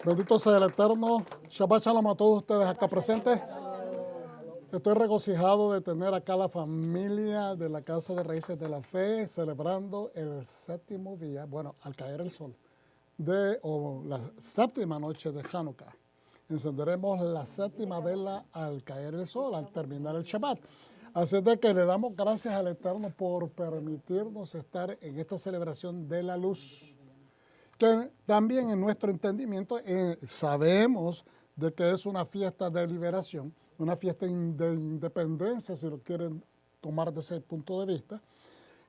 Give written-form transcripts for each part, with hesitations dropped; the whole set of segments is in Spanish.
Bendito sea el Eterno. Shabbat Shalom a todos ustedes acá presentes. Estoy regocijado de tener acá la familia de la Casa de Raíces de la Fe celebrando el séptimo día, bueno, al caer el sol, o la séptima noche de Hanukkah. Encenderemos la séptima vela al caer el sol, al terminar el Shabbat. Así de que le damos gracias al Eterno por permitirnos estar en esta celebración de la luz. Que también en nuestro entendimiento sabemos de que es una fiesta de liberación, una fiesta de independencia, si lo quieren tomar de ese punto de vista,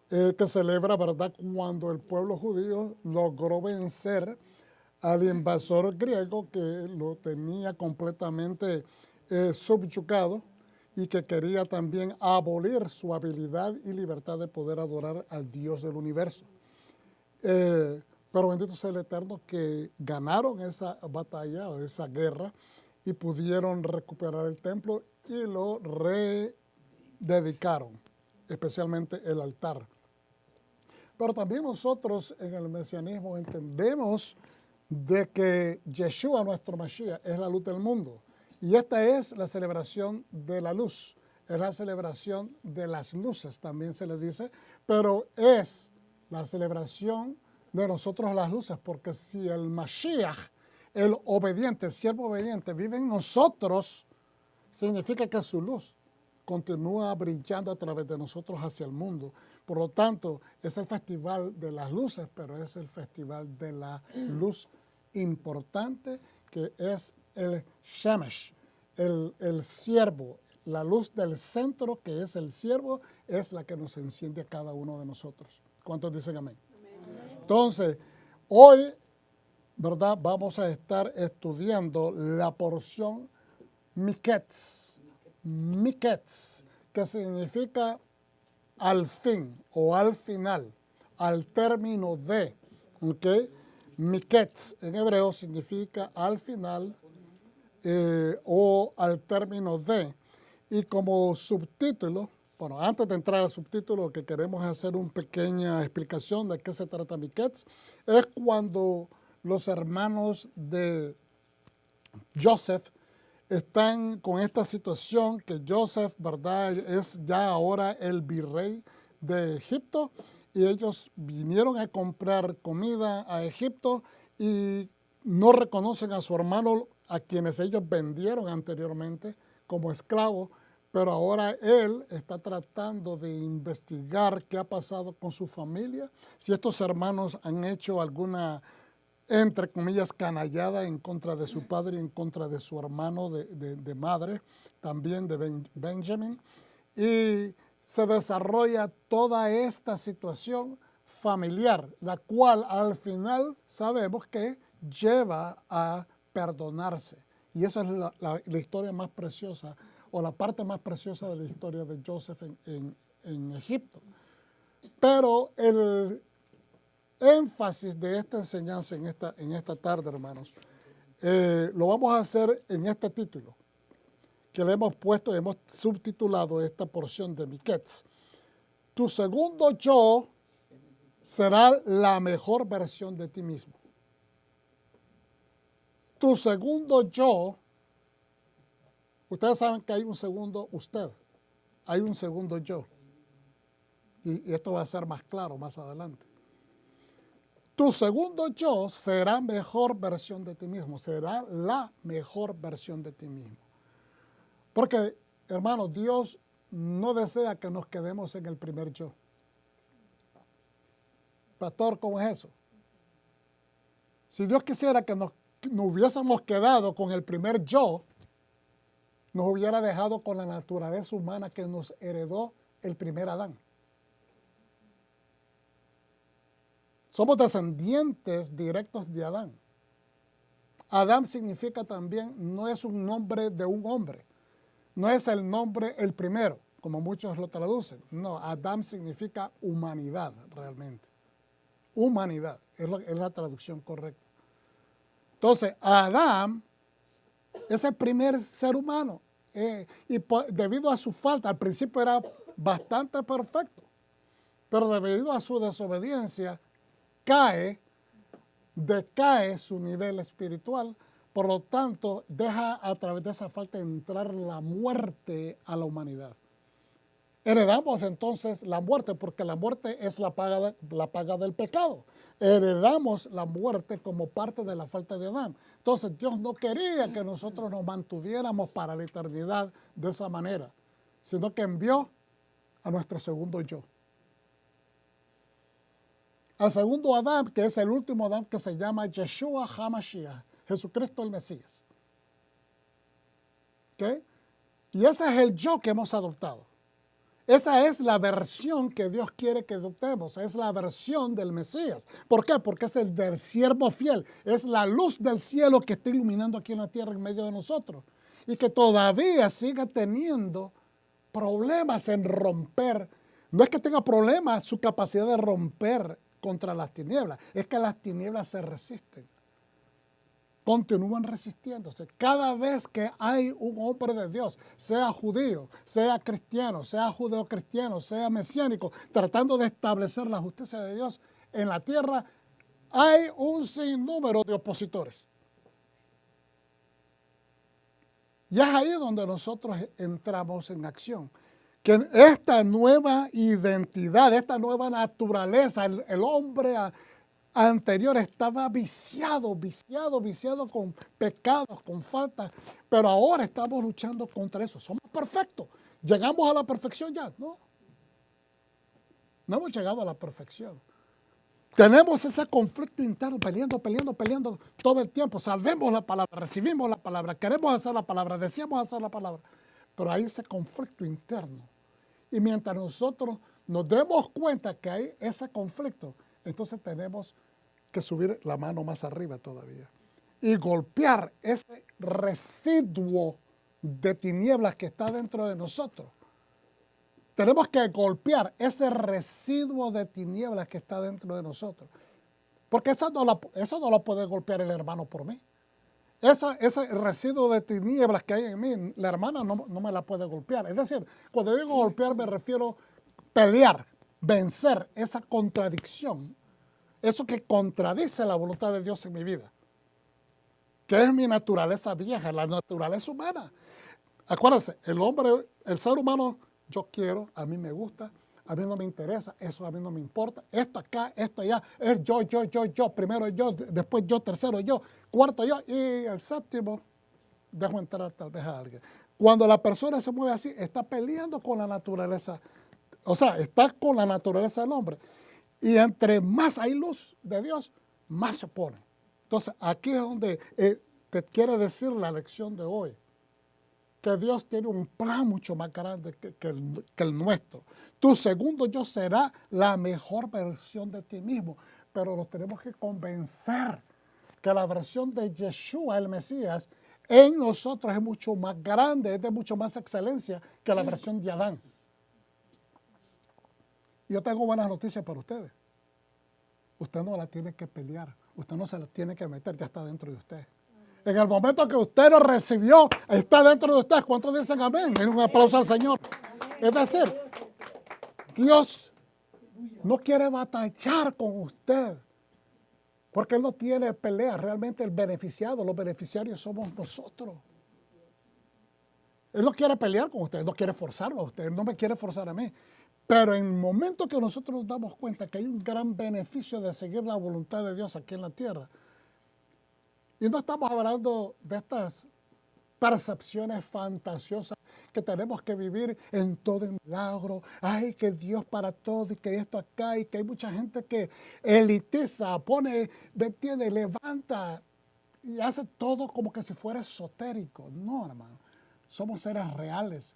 que celebra, ¿verdad?, cuando el pueblo judío logró vencer al invasor griego que lo tenía completamente subyugado y que quería también abolir su habilidad y libertad de poder adorar al Dios del universo. Pero bendito sea el Eterno que ganaron esa batalla o esa guerra y pudieron recuperar el templo y lo rededicaron, especialmente el altar. Pero también nosotros en el mesianismo entendemos de que Yeshua, nuestro Mashiach, es la luz del mundo. Y esta es la celebración de la luz, es la celebración de las luces, también se le dice, pero es la celebración de nosotros las luces, porque si el Mashiach, el obediente, el siervo obediente, vive en nosotros, significa que su luz continúa brillando a través de nosotros hacia el mundo. Por lo tanto, es el festival de las luces, pero es el festival de la luz importante, que es el Shemesh, el siervo. La luz del centro, que es el siervo, es la que nos enciende a cada uno de nosotros. ¿Cuántos dicen amén? Entonces, hoy, ¿verdad?, vamos a estar estudiando la porción Miketz, que significa al fin o al final, al término de, ¿ok? Miketz en hebreo significa al final o al término de. Y como subtítulo, bueno, antes de entrar al subtítulo, lo que queremos hacer una pequeña explicación de qué se trata Miketz. Es cuando los hermanos de Joseph están con esta situación que Joseph, ¿verdad?, es ya ahora el virrey de Egipto y ellos vinieron a comprar comida a Egipto y no reconocen a su hermano a quienes ellos vendieron anteriormente como esclavos, pero ahora él está tratando de investigar qué ha pasado con su familia, si estos hermanos han hecho alguna, entre comillas, canallada en contra de su padre y en contra de su hermano de madre, también de Benjamin. Y se desarrolla toda esta situación familiar, la cual al final sabemos que lleva a perdonarse. Y esa es la historia más preciosa, o la parte más preciosa de la historia de Joseph en Egipto. Pero el énfasis de esta enseñanza en esta tarde, hermanos, lo vamos a hacer en este título, que le hemos puesto, hemos subtitulado esta porción de Miketz. Tu segundo yo será la mejor versión de ti mismo. Tu segundo yo, ustedes saben que hay un segundo usted, hay un segundo yo. Y esto va a ser más claro más adelante. Tu segundo yo será mejor versión de ti mismo, será la mejor versión de ti mismo. Porque, hermanos, Dios no desea que nos quedemos en el primer yo. Pastor, ¿cómo es eso? Si Dios quisiera que nos hubiésemos quedado con el primer yo, nos hubiera dejado con la naturaleza humana que nos heredó el primer Adán. Somos descendientes directos de Adán. Adán significa también, no es un nombre de un hombre, no es el nombre el primero, como muchos lo traducen. No, Adán significa humanidad realmente. Humanidad, es la traducción correcta. Entonces, Adán es el primer ser humano y debido a su falta, al principio era bastante perfecto, pero debido a su desobediencia, cae decae su nivel espiritual, por lo tanto, deja a través de esa falta entrar la muerte a la humanidad. Heredamos entonces la muerte, porque la muerte es la paga del pecado. Heredamos la muerte como parte de la falta de Adán. Entonces Dios no quería que nosotros nos mantuviéramos para la eternidad de esa manera, sino que envió a nuestro segundo yo. Al segundo Adán, que es el último Adán, que se llama Yeshua HaMashiach, Jesucristo el Mesías. ¿Okay? Y ese es el yo que hemos adoptado. Esa es la versión que Dios quiere que adoptemos, es la versión del Mesías. ¿Por qué? Porque es el del siervo fiel, es la luz del cielo que está iluminando aquí en la tierra en medio de nosotros y que todavía sigue teniendo problemas en romper. No es que tenga problemas su capacidad de romper contra las tinieblas, es que las tinieblas se resisten. Continúan resistiéndose. Cada vez que hay un hombre de Dios, sea judío, sea cristiano, sea judeocristiano, sea mesiánico, tratando de establecer la justicia de Dios en la tierra, hay un sinnúmero de opositores. Y es ahí donde nosotros entramos en acción. Que esta nueva identidad, esta nueva naturaleza, el hombre anterior estaba viciado con pecados, con faltas, pero ahora estamos luchando contra eso. Somos perfectos. ¿Llegamos a la perfección ya? No. No hemos llegado a la perfección. Tenemos ese conflicto interno, peleando todo el tiempo. Sabemos la palabra, recibimos la palabra, queremos hacer la palabra, deseamos hacer la palabra, pero hay ese conflicto interno. Y mientras nosotros nos demos cuenta que hay ese conflicto, entonces tenemos que subir la mano más arriba todavía y golpear ese residuo de tinieblas que está dentro de nosotros. Tenemos que golpear ese residuo de tinieblas que está dentro de nosotros. Porque eso no lo puede golpear el hermano por mí. Ese residuo de tinieblas que hay en mí, la hermana no me la puede golpear. Es decir, cuando digo golpear me refiero a pelear, vencer esa contradicción. Eso que contradice la voluntad de Dios en mi vida. Que es mi naturaleza vieja, la naturaleza humana. Acuérdense, el ser humano, yo quiero, a mí me gusta, a mí no me interesa, eso a mí no me importa. Esto acá, esto allá, es yo, primero yo, después yo, tercero yo, cuarto yo, y el séptimo, dejo entrar tal vez a alguien. Cuando la persona se mueve así, está peleando con la naturaleza, o sea, está con la naturaleza del hombre. Y entre más hay luz de Dios, más se opone. Entonces, aquí es donde te quiere decir la lección de hoy. Que Dios tiene un plan mucho más grande que el nuestro. Tu segundo yo será la mejor versión de ti mismo. Pero nos tenemos que convencer que la versión de Yeshua, el Mesías, en nosotros es mucho más grande, es de mucho más excelencia que la versión de Adán. Yo tengo buenas noticias para ustedes. Usted no la tiene que pelear. Usted no se la tiene que meter. Ya está dentro de usted. En el momento que usted lo recibió, está dentro de usted. ¿Cuántos dicen amén? Un aplauso al Señor. Es decir, Dios no quiere batallar con usted. Porque Él no tiene pelea. Realmente el beneficiado, los beneficiarios somos nosotros. Él no quiere pelear con usted. Él no quiere forzarlo a usted. Él no me quiere forzar a mí. Pero en el momento que nosotros nos damos cuenta que hay un gran beneficio de seguir la voluntad de Dios aquí en la tierra, y no estamos hablando de estas percepciones fantasiosas que tenemos que vivir en todo el milagro, ay, que Dios para todo y que esto acá, y que hay mucha gente que elitiza, pone, detiene, levanta y hace todo como que si fuera esotérico. No, hermano, somos seres reales.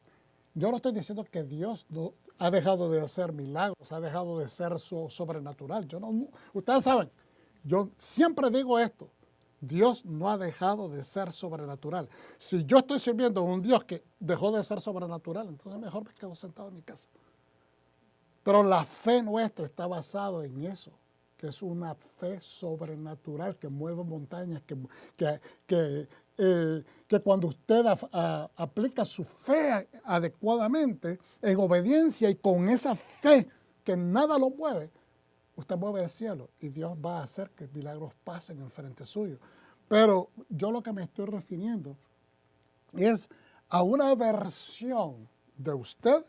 Yo no estoy diciendo que Dios no ha dejado de hacer milagros, ha dejado de ser sobrenatural. Ustedes saben, yo siempre digo esto. Dios no ha dejado de ser sobrenatural. Si yo estoy sirviendo a un Dios que dejó de ser sobrenatural, entonces mejor me quedo sentado en mi casa. Pero la fe nuestra está basada en eso, que es una fe sobrenatural que mueve montañas, que cuando usted aplica su fe adecuadamente, en obediencia y con esa fe que nada lo mueve, usted mueve el cielo y Dios va a hacer que milagros pasen enfrente suyo. Pero yo lo que me estoy refiriendo es a una versión de usted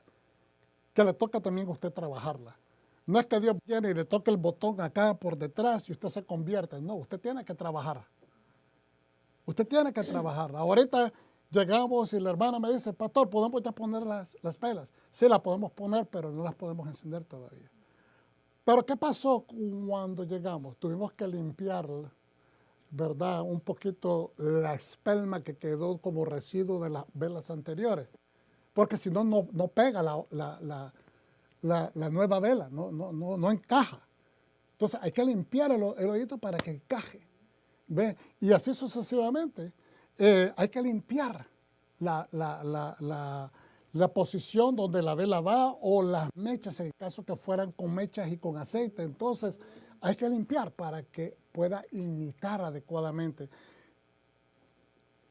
que le toca también a usted trabajarla. No es que Dios viene y le toque el botón acá por detrás y usted se convierte. No, usted tiene que trabajar. Usted tiene que trabajar. Ahorita llegamos y la hermana me dice, pastor, ¿podemos ya poner las velas? Sí, las podemos poner, pero no las podemos encender todavía. Pero ¿qué pasó cuando llegamos? Tuvimos que limpiar, ¿verdad? Un poquito la espelma que quedó como residuo de las velas anteriores. Porque si no, no pega la nueva vela, no encaja. Entonces hay que limpiar el hoyito para que encaje. ¿Ve? Y así sucesivamente. Hay que limpiar la posición donde la vela va o las mechas, en caso que fueran con mechas y con aceite. Entonces hay que limpiar para que pueda imitar adecuadamente.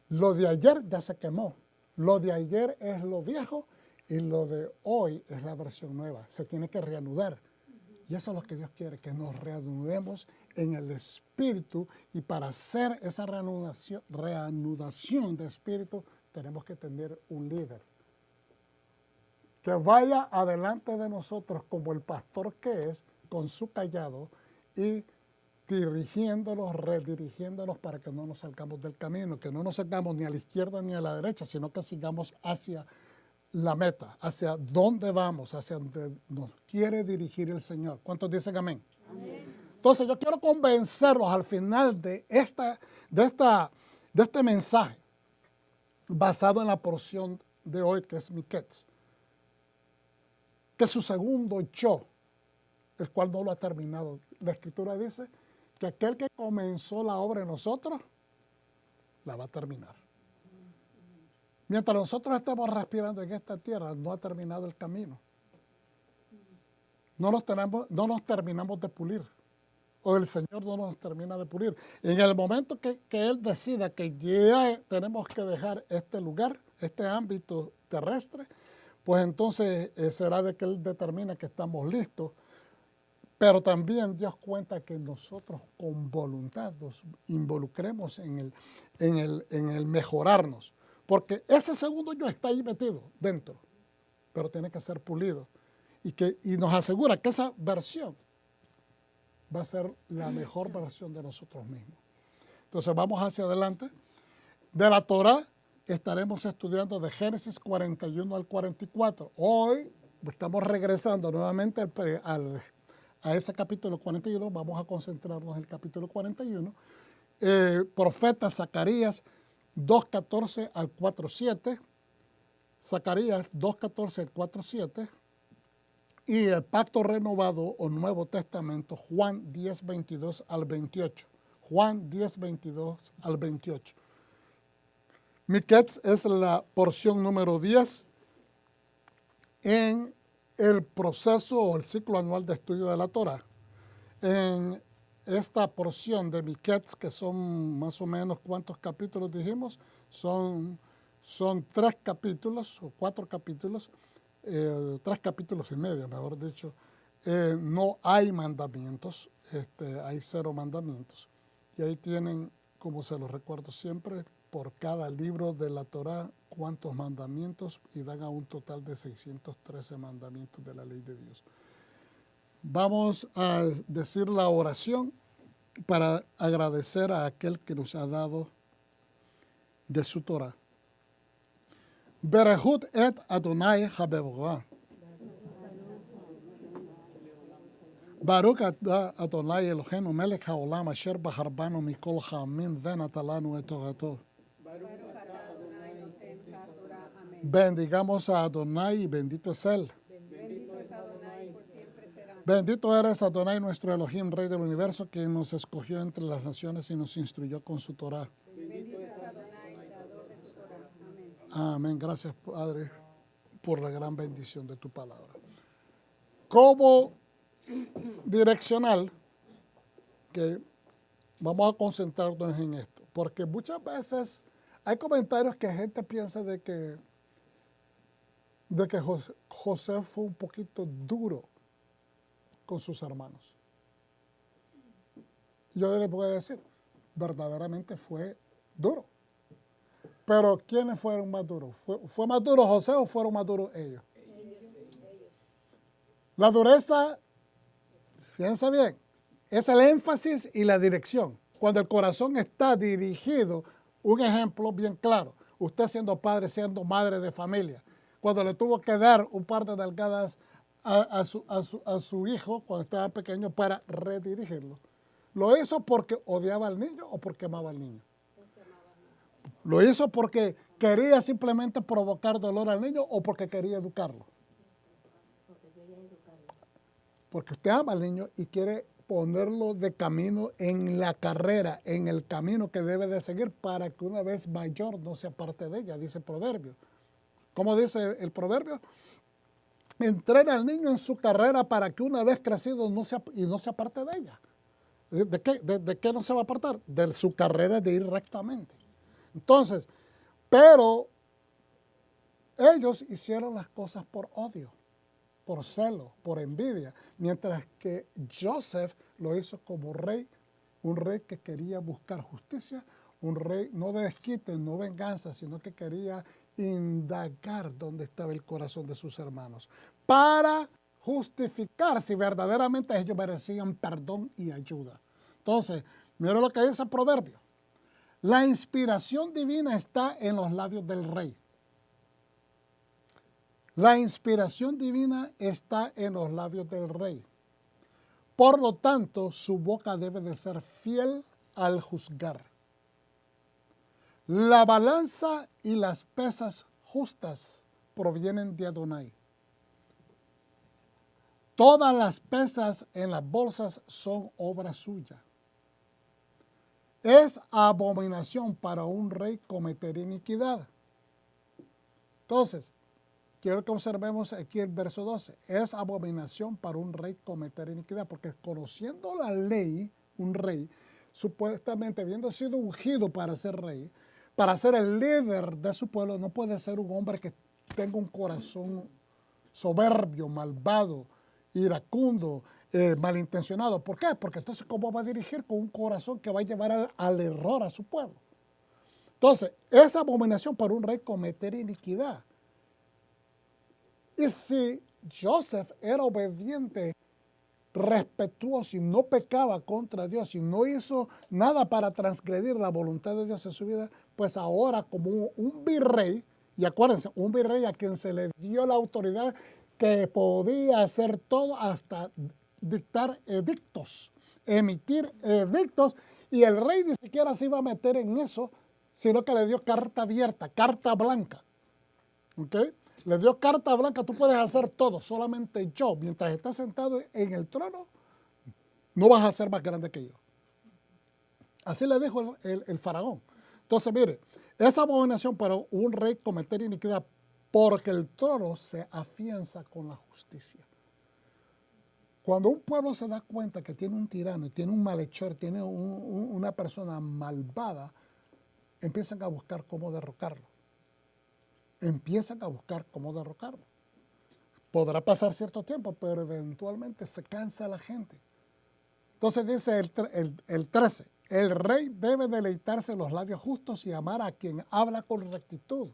Lo de ayer ya se quemó. Lo de ayer es lo viejo y lo de hoy es la versión nueva. Se tiene que reanudar. Y eso es lo que Dios quiere, que nos reanudemos en el espíritu. Y para hacer esa reanudación de espíritu, tenemos que tener un líder que vaya adelante de nosotros como el pastor que es, con su callado y dirigiéndolos, redirigiéndolos para que no nos salgamos del camino, que no nos salgamos ni a la izquierda ni a la derecha, sino que sigamos hacia la meta, hacia dónde vamos, hacia donde nos quiere dirigir el Señor. ¿Cuántos dicen amén? Amén. Entonces yo quiero convencerlos al final de este mensaje, basado en la porción de hoy que es Miquets, que su segundo yo, el cual no lo ha terminado. La Escritura dice que aquel que comenzó la obra en nosotros, la va a terminar. Mientras nosotros estemos respirando en esta tierra, no ha terminado el camino. No nos terminamos de pulir. O el Señor no nos termina de pulir. En el momento que Él decida que ya tenemos que dejar este lugar, este ámbito terrestre, pues entonces será de que Él determina que estamos listos. Pero también Dios cuenta que nosotros con voluntad nos involucremos en el mejorarnos. Porque ese segundo yo está ahí metido dentro, pero tiene que ser pulido. Y nos asegura que esa versión va a ser la mejor versión de nosotros mismos. Entonces vamos hacia adelante. De la Torá estaremos estudiando de Génesis 41 al 44. Hoy estamos regresando nuevamente a ese capítulo 41. Vamos a concentrarnos en el capítulo 41. Profeta Zacarías 2.14 al 4.7, Zacarías 2.14 al 4.7, y el Pacto Renovado o Nuevo Testamento, Juan 10.22 al 28. Juan 10.22 al 28. Miquets es la porción número 10 en el proceso o el ciclo anual de estudio de la Torá. En esta porción de Miquets, que son más o menos, ¿cuántos capítulos dijimos? Son 3 capítulos o 4 capítulos, 3 capítulos y medio, mejor dicho. No hay mandamientos, hay 0 mandamientos. Y ahí tienen, como se los recuerdo siempre, por cada libro de la Torá, cuántos mandamientos, y dan a un total de 613 mandamientos de la ley de Dios. Vamos a decir la oración para agradecer a aquel que nos ha dado de su Torah. Berehut et Adonai Habevah. Baruch atah Adonai Eloheinu melech haolam asher bahar banu mikol ha'amim venata lanu et torato. Bendigamos a Adonai y bendito es Él. Bendito eres, Adonai, nuestro Elohim, Rey del universo, que nos escogió entre las naciones y nos instruyó con su Torah. Bendito es Adonai, dador de su Torah. Amén. Amén. Gracias, Padre, por la gran bendición de tu palabra. Como direccional, que vamos a concentrarnos en esto, porque muchas veces hay comentarios que gente piensa de que José fue un poquito duro con sus hermanos. Yo les voy a decir, verdaderamente fue duro. Pero ¿quiénes fueron más duros? ¿Fue más duro José o fueron más duros ellos? La dureza, fíjense bien, es el énfasis y la dirección. Cuando el corazón está dirigido, un ejemplo bien claro, usted siendo padre, siendo madre de familia, cuando le tuvo que dar un par de nalgadas a su hijo cuando estaba pequeño para redirigirlo. ¿Lo hizo porque odiaba al niño o porque amaba al niño? ¿Lo hizo porque quería simplemente provocar dolor al niño o porque quería educarlo? Porque usted ama al niño y quiere ponerlo de camino en la carrera, en el camino que debe de seguir para que una vez mayor no se aparte de ella, dice el proverbio. ¿Cómo dice el proverbio? Entrena al niño en su carrera para que una vez crecido no se aparte de ella. ¿De qué no se va a apartar? De su carrera de ir rectamente. Entonces, pero ellos hicieron las cosas por odio, por celo, por envidia, mientras que Joseph lo hizo como rey, un rey que quería buscar justicia, un rey no de desquite, no venganza, sino que quería indagar dónde estaba el corazón de sus hermanos, para justificar si verdaderamente ellos merecían perdón y ayuda. Entonces, mira lo que dice el proverbio. La inspiración divina está en los labios del rey. La inspiración divina está en los labios del rey. Por lo tanto, su boca debe de ser fiel al juzgar. La balanza y las pesas justas provienen de Adonai. Todas las pesas en las bolsas son obra suya. Es abominación para un rey cometer iniquidad. Entonces, quiero que observemos aquí el verso 12. Es abominación para un rey cometer iniquidad, porque conociendo la ley, un rey, supuestamente habiendo sido ungido para ser rey, para ser el líder de su pueblo, no puede ser un hombre que tenga un corazón soberbio, malvado, iracundo, malintencionado. ¿Por qué? Porque entonces, ¿cómo va a dirigir con un corazón que va a llevar al error a su pueblo? Entonces, es abominación para un rey cometer iniquidad. Y si Joseph era obediente, respetuoso y no pecaba contra Dios y no hizo nada para transgredir la voluntad de Dios en su vida, pues ahora como un virrey, y acuérdense, un virrey a quien se le dio la autoridad que podía hacer todo hasta dictar edictos, emitir edictos, y el rey ni siquiera se iba a meter en eso, sino que le dio carta abierta, carta blanca. ¿Ok? Le dio carta blanca, tú puedes hacer todo, solamente yo, mientras estás sentado en el trono, no vas a ser más grande que yo. Así le dijo el faraón. Entonces, mire, es abominación para un rey cometer iniquidad, porque el trono se afianza con la justicia. Cuando un pueblo se da cuenta que tiene un tirano, tiene un malhechor, tiene una persona malvada, empiezan a buscar cómo derrocarlo. Empiezan a buscar cómo derrocarlo. Podrá pasar cierto tiempo, pero eventualmente se cansa la gente. Entonces dice el 13, el rey debe deleitarse en los labios justos y amar a quien habla con rectitud.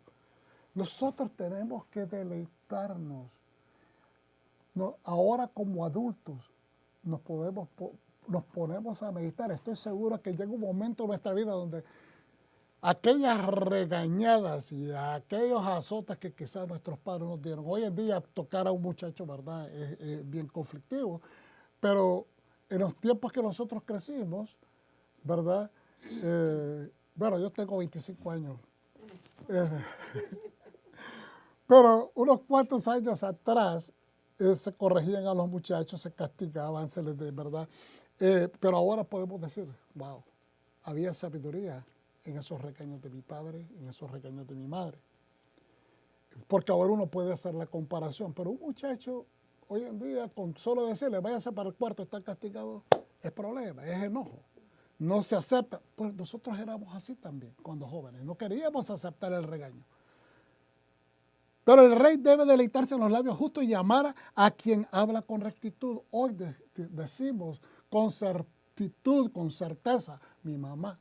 Nosotros tenemos que deleitarnos. No, ahora como adultos nos ponemos a meditar. Estoy seguro que llega un momento en nuestra vida donde aquellas regañadas y aquellos azotes que quizás nuestros padres nos dieron. Hoy en día tocar a un muchacho, ¿verdad?, es bien conflictivo, pero en los tiempos que nosotros crecimos, ¿verdad? Bueno, yo tengo 25 años. Pero unos cuantos años atrás se corregían a los muchachos, se castigaban, se les de verdad. Pero ahora podemos decir, wow, había sabiduría en esos regaños de mi padre, en esos regaños de mi madre. Porque ahora uno puede hacer la comparación, pero un muchacho hoy en día, con solo decirle, váyase para el cuarto, está castigado, es problema, es enojo. No se acepta. Pues nosotros éramos así también cuando jóvenes, no queríamos aceptar el regaño. Pero el rey debe deleitarse en los labios justos y amar a quien habla con rectitud. Hoy decimos con certeza exactitud, con certeza, mi mamá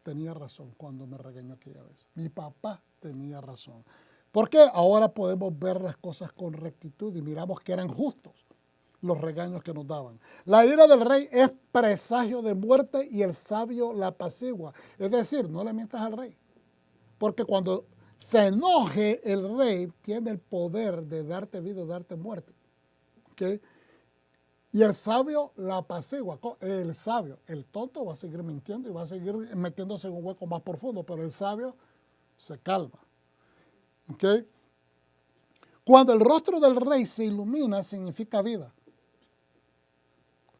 tenía razón cuando me regañó aquella vez. Mi papá tenía razón. Porque ahora podemos ver las cosas con rectitud y miramos que eran justos los regaños que nos daban. La ira del rey es presagio de muerte y el sabio la apacigua. Es decir, no le mientas al rey. Porque cuando se enoje el rey, tiene el poder de darte vida o darte muerte. ¿Okay? Y el sabio la apacigua. El sabio, el tonto va a seguir mintiendo y va a seguir metiéndose en un hueco más profundo, pero el sabio se calma. ¿Okay? Cuando el rostro del rey se ilumina, significa vida.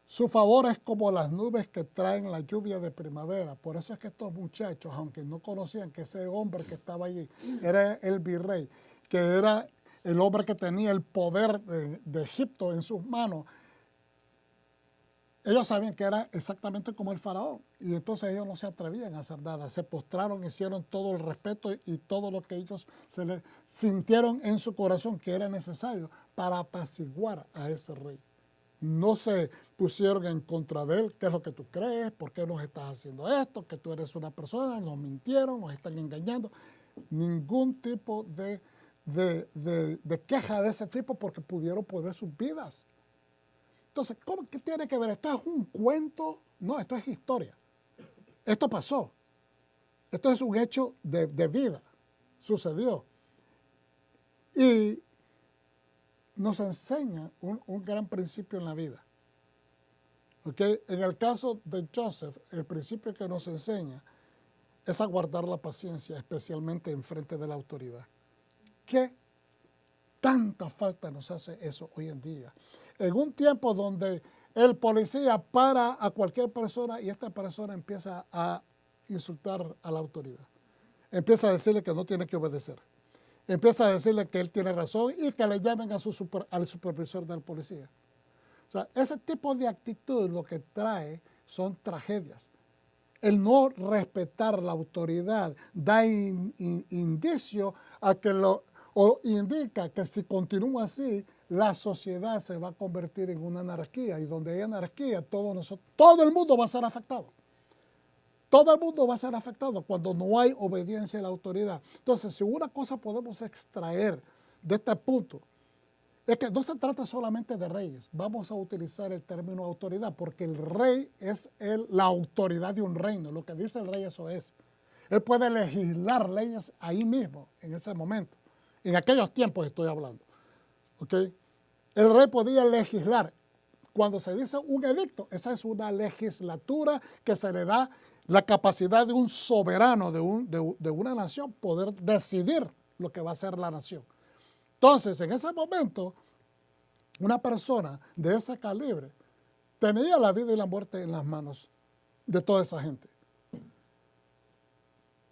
Su favor es como las nubes que traen la lluvia de primavera. Por eso es que estos muchachos, aunque no conocían que ese hombre que estaba allí era el virrey, que era el hombre que tenía el poder de Egipto en sus manos, ellos sabían que era exactamente como el faraón. Y entonces ellos no se atrevían a hacer nada. Se postraron, hicieron todo el respeto y todo lo que ellos se les sintieron en su corazón que era necesario para apaciguar a ese rey. No se pusieron en contra de él. ¿Qué es lo que tú crees? ¿Por qué nos estás haciendo esto? Que tú eres una persona, nos mintieron, nos están engañando. Ningún tipo de queja de ese tipo porque pudieron poner sus vidas. Entonces, ¿qué tiene que ver? ¿Esto es un cuento? No, esto es historia. Esto pasó. Esto es un hecho de vida. Sucedió. Y nos enseña un gran principio en la vida. ¿Okay? En el caso de Joseph, el principio que nos enseña es a guardar la paciencia, especialmente en frente de la autoridad. ¿Qué tanta falta nos hace eso hoy en día? En un tiempo donde el policía para a cualquier persona y esta persona empieza a insultar a la autoridad. Empieza a decirle que no tiene que obedecer. Empieza a decirle que él tiene razón y que le llamen al supervisor del policía. O sea, ese tipo de actitud lo que trae son tragedias. El no respetar la autoridad da indicio a que o indica que si continúa así, la sociedad se va a convertir en una anarquía y donde hay anarquía, todo el mundo va a ser afectado. Todo el mundo va a ser afectado cuando no hay obediencia a la autoridad. Entonces, si una cosa podemos extraer de este punto, es que no se trata solamente de reyes. Vamos a utilizar el término autoridad porque el rey es la autoridad de un reino. Lo que dice el rey, eso es. Él puede legislar leyes ahí mismo, en ese momento. En aquellos tiempos estoy hablando. ¿Okay? El rey podía legislar. Cuando se dice un edicto, esa es una legislatura que se le da la capacidad de un soberano de una nación poder decidir lo que va a hacer la nación. Entonces, en ese momento, una persona de ese calibre tenía la vida y la muerte en las manos de toda esa gente.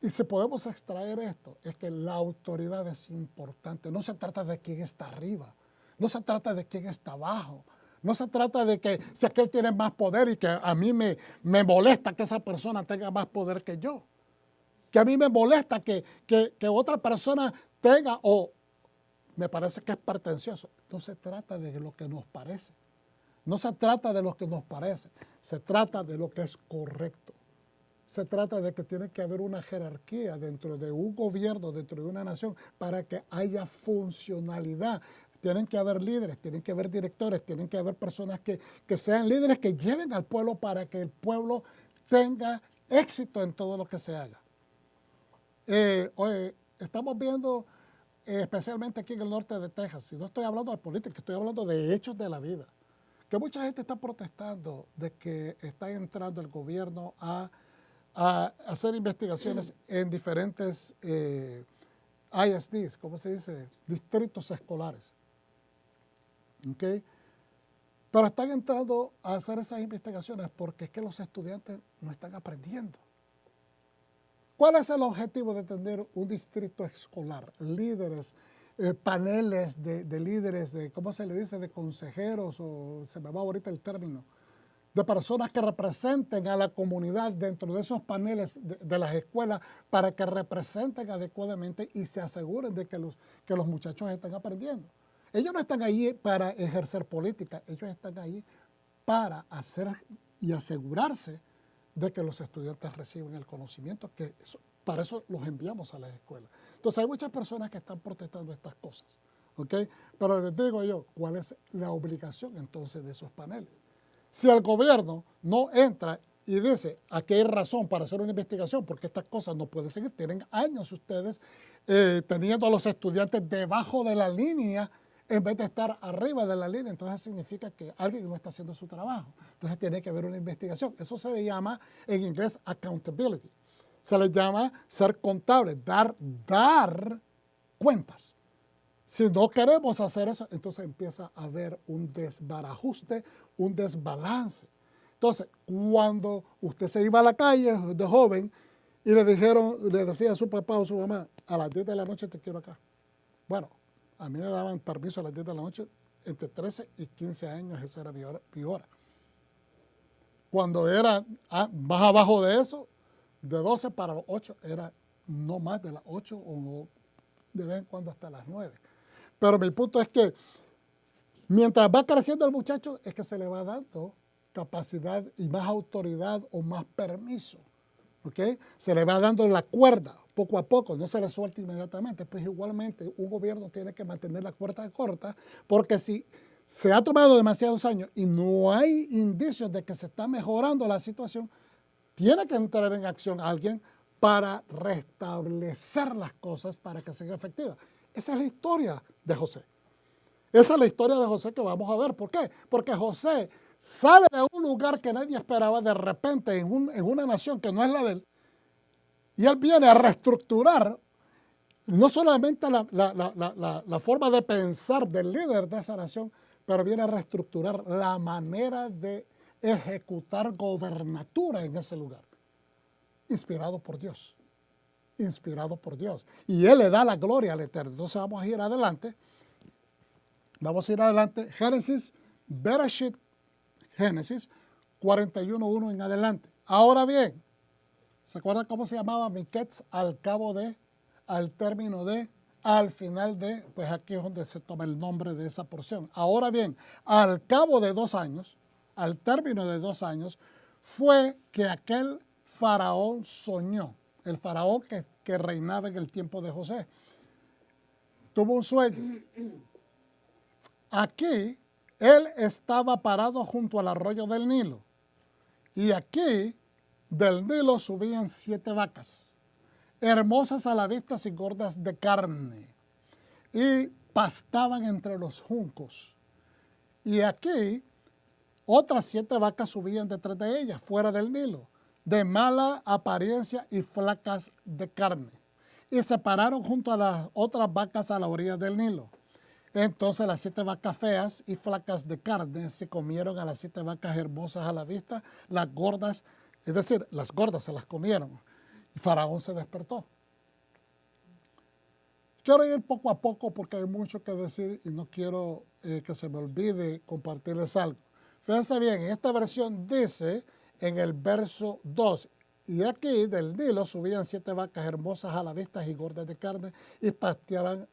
Y si podemos extraer esto, es que la autoridad es importante. No se trata de quién está arriba, no se trata de quién está abajo, no se trata de que si aquel tiene más poder y que a mí me molesta que esa persona tenga más poder que yo. Que a mí me molesta que otra persona tenga o me parece que es pretencioso. No se trata de lo que nos parece. No se trata de lo que nos parece. Se trata de lo que es correcto. Se trata de que tiene que haber una jerarquía dentro de un gobierno, dentro de una nación, para que haya funcionalidad. Tienen que haber líderes, tienen que haber directores, tienen que haber personas que sean líderes, que lleven al pueblo para que el pueblo tenga éxito en todo lo que se haga. Estamos viendo, especialmente aquí en el norte de Texas, y no estoy hablando de política, estoy hablando de hechos de la vida, que mucha gente está protestando de que está entrando el gobierno a hacer investigaciones en diferentes ISDs, ¿cómo se dice? Distritos escolares. ¿Okay? Pero están entrando a hacer esas investigaciones porque es que los estudiantes no están aprendiendo. ¿Cuál es el objetivo de tener un distrito escolar? Líderes, paneles de líderes, ¿cómo se le dice? De consejeros, o se me va ahorita el término, de personas que representen a la comunidad dentro de esos paneles de las escuelas para que representen adecuadamente y se aseguren de que los muchachos están aprendiendo. Ellos no están ahí para ejercer política, ellos están ahí para hacer y asegurarse de que los estudiantes reciben el conocimiento, para eso los enviamos a las escuelas. Entonces hay muchas personas que están protestando estas cosas, ¿ok? Pero les digo yo, ¿cuál es la obligación entonces de esos paneles? Si el gobierno no entra y dice, aquí hay razón para hacer una investigación, porque estas cosas no pueden seguir, tienen años ustedes teniendo a los estudiantes debajo de la línea en vez de estar arriba de la línea, entonces significa que alguien no está haciendo su trabajo. Entonces tiene que haber una investigación. Eso se le llama en inglés accountability. Se le llama ser contable, dar cuentas. Si no queremos hacer eso, entonces empieza a haber un desbarajuste, un desbalance. Entonces, cuando usted se iba a la calle de joven y le decía a su papá o su mamá, a las 10 de la noche te quiero acá. Bueno, a mí me daban permiso a las 10 de la noche, entre 13 y 15 años, esa era mi hora. Cuando era más abajo de eso, de 12 para los 8, era no más de las 8 o de vez en cuando hasta las 9. Pero mi punto es que mientras va creciendo el muchacho, es que se le va dando capacidad y más autoridad o más permiso. ¿Okay? Se le va dando la cuerda poco a poco, no se le suelta inmediatamente. Pues igualmente un gobierno tiene que mantener la cuerda corta, porque si se ha tomado demasiados años y no hay indicios de que se está mejorando la situación, tiene que entrar en acción alguien para restablecer las cosas para que sean efectivas. Esa es la historia de José. Esa es la historia de José que vamos a ver. ¿Por qué? Porque José sale de un lugar que nadie esperaba de repente en una nación que no es la de él. Y él viene a reestructurar no solamente la forma de pensar del líder de esa nación, pero viene a reestructurar la manera de ejecutar gobernatura en ese lugar. Inspirado por Dios. Inspirado por Dios. Y él le da la gloria al Eterno. Entonces vamos a ir adelante. Génesis, Bereshit, Génesis 41:1 en adelante. Ahora bien, ¿se acuerdan cómo se llamaba Miketz? Al cabo de, al término de, al final de, pues aquí es donde se toma el nombre de esa porción. Ahora bien, al cabo de 2 años, al término de 2 años, fue que aquel faraón soñó, el faraón que reinaba en el tiempo de José. Tuvo un sueño. Aquí él estaba parado junto al arroyo del Nilo. Y aquí del Nilo subían 7 vacas, hermosas a la vista y gordas de carne, y pastaban entre los juncos. Y aquí otras 7 vacas subían detrás de ellas, fuera del Nilo, de mala apariencia y flacas de carne. Y se pararon junto a las otras vacas a la orilla del Nilo. Entonces las 7 vacas feas y flacas de carne se comieron a las 7 vacas hermosas a la vista, las gordas, es decir, las gordas se las comieron. Y Faraón se despertó. Quiero ir poco a poco porque hay mucho que decir y no quiero que se me olvide compartirles algo. Fíjense bien, en esta versión dice en el verso 2, y aquí del Nilo subían 7 vacas hermosas a la vista y gordas de carne y pastaban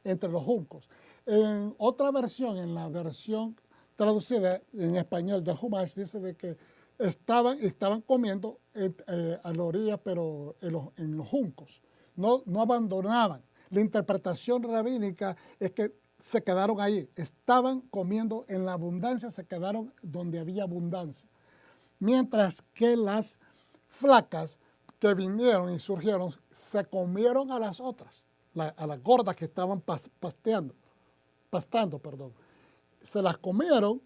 entre los juncos. En otra versión, en la versión traducida en español del Humash, dice de que estaban comiendo a la orilla, pero en los juncos. No abandonaban. La interpretación rabínica es que se quedaron allí. Estaban comiendo en la abundancia, se quedaron donde había abundancia. Mientras que las flacas que vinieron y surgieron se comieron a las otras, a las gordas que estaban pastando. Se las comieron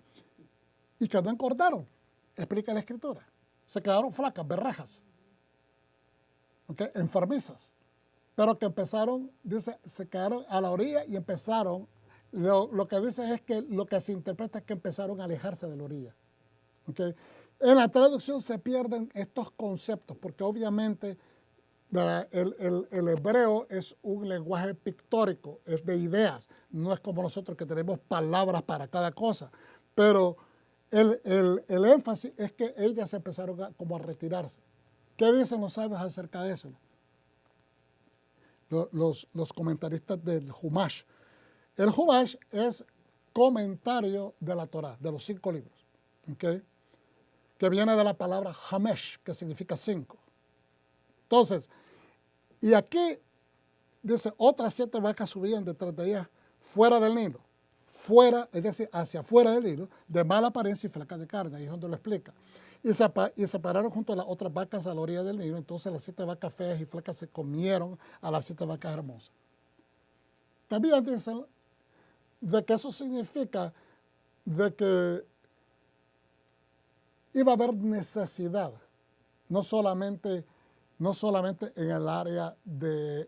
y que no engordaron, explica la Escritura. Se quedaron flacas, berrajas, ¿okay? Enfermizas. Pero que empezaron, dice, se quedaron a la orilla y empezaron, lo que dice es que lo que se interpreta es que empezaron a alejarse de la orilla. ¿Okay? En la traducción se pierden estos conceptos porque obviamente el hebreo es un lenguaje pictórico, es de ideas, no es como nosotros que tenemos palabras para cada cosa, pero el énfasis es que ellas empezaron como a retirarse. ¿Qué dicen los sabios acerca de eso? Los comentaristas del Humash. El Humash es comentario de la Torá, de los 5 libros. ¿okay? Que viene de la palabra Hamesh, que significa 5. Entonces, y aquí dice, otras 7 vacas subían detrás de ellas fuera del Nilo. Fuera, es decir, hacia afuera del Nilo, de mala apariencia y flacas de carne. Ahí es donde lo explica. Y se pararon junto a las otras vacas a la orilla del Nilo. Entonces las 7 vacas feas y flacas se comieron a las 7 vacas hermosas. También dicen de que eso significa de que iba a haber necesidad, no solamente en el área del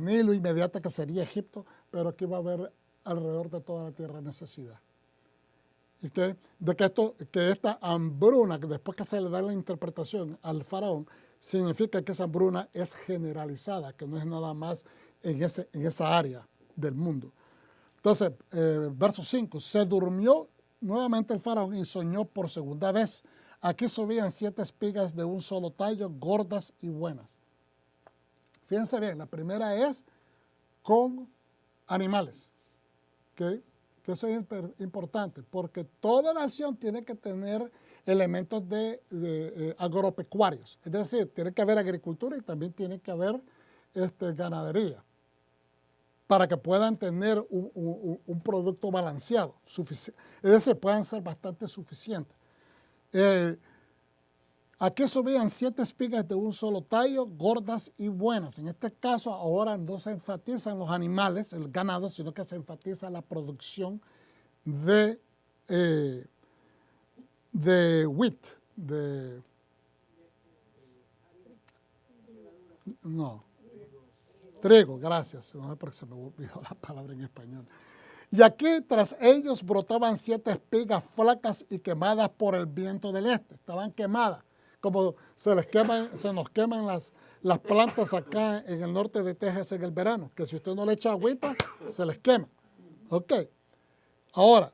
Nilo inmediata que sería Egipto, pero que iba a haber alrededor de toda la tierra necesidad. Y que esta hambruna, que después que se le da la interpretación al faraón, significa que esa hambruna es generalizada, que no es nada más en esa área del mundo. Entonces, verso 5, se durmió nuevamente el faraón y soñó por segunda vez. Aquí subían 7 espigas de un solo tallo, gordas y buenas. Fíjense bien, la primera es con animales, ¿okay? Que eso es importante, porque toda nación tiene que tener elementos de agropecuarios. Es decir, tiene que haber agricultura y también tiene que haber ganadería, para que puedan tener un producto balanceado, es decir, puedan ser bastante suficientes. Aquí subían 7 espigas de un solo tallo, gordas y buenas. En este caso, ahora no se enfatizan los animales, el ganado, sino que se enfatiza la producción de wheat, trigo, gracias, no sé por qué se me olvidó la palabra en español. Y aquí tras ellos brotaban 7 espigas flacas y quemadas por el viento del este. Estaban quemadas, como se nos queman las plantas acá en el norte de Texas en el verano, que si usted no le echa agüita, se les quema. Ok. Ahora,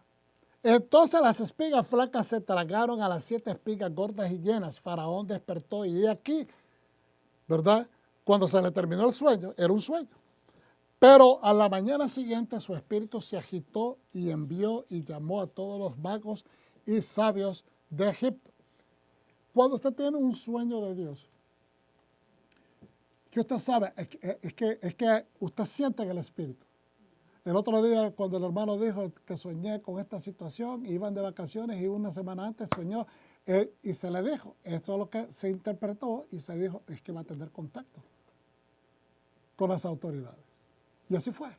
entonces las espigas flacas se tragaron a las 7 espigas gordas y llenas. Faraón despertó y aquí, ¿verdad? Cuando se le terminó el sueño, era un sueño. Pero a la mañana siguiente su espíritu se agitó y envió y llamó a todos los magos y sabios de Egipto. Cuando usted tiene un sueño de Dios, que usted sabe, es que usted siente en el espíritu. El otro día, cuando el hermano dijo que soñé con esta situación, iban de vacaciones y una semana antes soñó, y se le dijo, esto es lo que se interpretó y se dijo, es que va a tener contacto con las autoridades. Y así fue.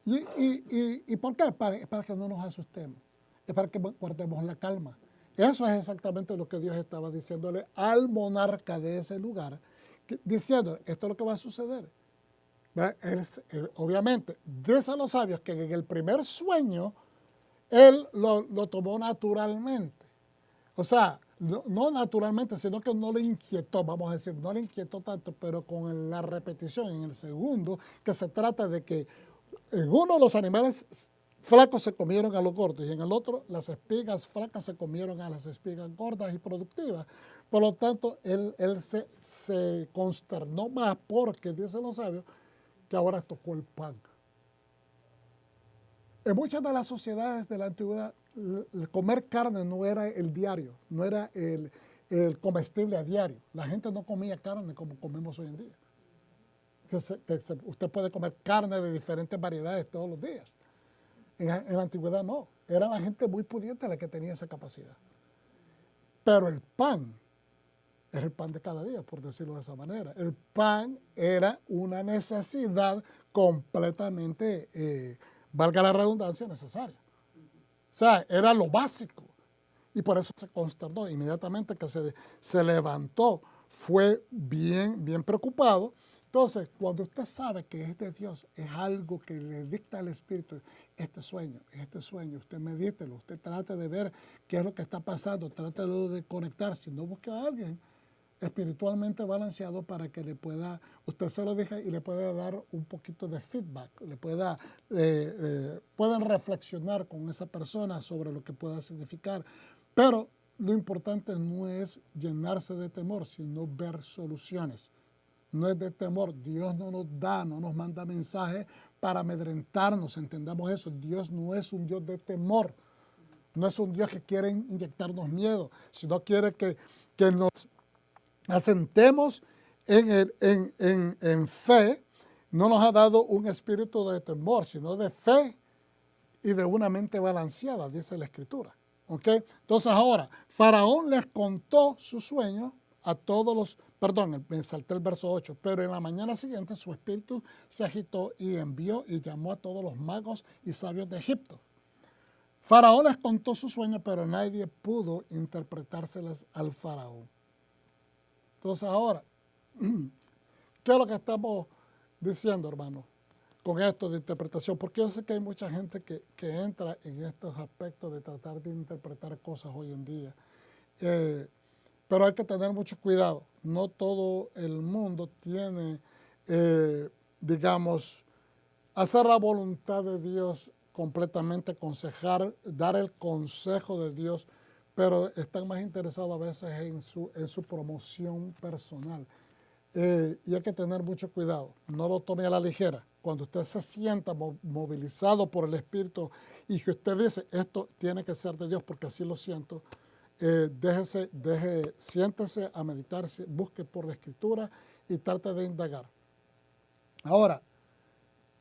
¿Y por qué? Para que no nos asustemos. Es para que guardemos la calma. Eso es exactamente lo que Dios estaba diciéndole al monarca de ese lugar, diciéndole, esto es lo que va a suceder. Obviamente, dice a los sabios que en el primer sueño, él lo tomó naturalmente. O sea, no naturalmente, sino que no le inquietó, vamos a decir, no le inquietó tanto, pero con la repetición en el segundo, que se trata de que en uno los animales flacos se comieron a los gordos y en el otro las espigas flacas se comieron a las espigas gordas y productivas. Por lo tanto, él se consternó más porque, dicen los sabios, que ahora tocó el pan. En muchas de las sociedades de la antigüedad, el comer carne no era el diario, no era el comestible a diario. La gente no comía carne como comemos hoy en día. Usted puede comer carne de diferentes variedades todos los días. En la antigüedad no. Era la gente muy pudiente la que tenía esa capacidad. Pero el pan era el pan de cada día, por decirlo de esa manera. El pan era una necesidad completamente, valga la redundancia, necesaria. O sea, era lo básico. Y por eso se consternó. Inmediatamente que se levantó, fue bien preocupado. Entonces, cuando usted sabe que es de Dios, es algo que le dicta al Espíritu, este sueño, usted medítelo, usted trate de ver qué es lo que está pasando, trátelo de conectarse, no busque a alguien espiritualmente balanceado para que le pueda, usted se lo deje y le pueda dar un poquito de feedback, puedan reflexionar con esa persona sobre lo que pueda significar. Pero lo importante no es llenarse de temor, sino ver soluciones. No es de temor. Dios no nos manda mensajes para amedrentarnos, entendamos eso. Dios no es un Dios de temor. No es un Dios que quiere inyectarnos miedo, sino quiere que nos asentemos en fe. No nos ha dado un espíritu de temor, sino de fe y de una mente balanceada, dice la Escritura. ¿Ok? Entonces ahora, Faraón les contó su sueño a todos los, perdón, me salté el verso 8, pero en la mañana siguiente su espíritu se agitó y envió y llamó a todos los magos y sabios de Egipto. Faraón les contó su sueño, pero nadie pudo interpretárselas al faraón. Entonces ahora, ¿qué es lo que estamos diciendo, hermano, con esto de interpretación? Porque yo sé que hay mucha gente que entra en estos aspectos de tratar de interpretar cosas hoy en día. Pero hay que tener mucho cuidado. No todo el mundo tiene, digamos, hacer la voluntad de Dios completamente, aconsejar, dar el consejo de Dios, pero están más interesados a veces en su promoción personal. Y hay que tener mucho cuidado, no lo tome a la ligera. Cuando usted se sienta movilizado por el Espíritu y que usted dice, esto tiene que ser de Dios porque así lo siento, siéntese a meditarse, busque por la Escritura y trate de indagar. Ahora,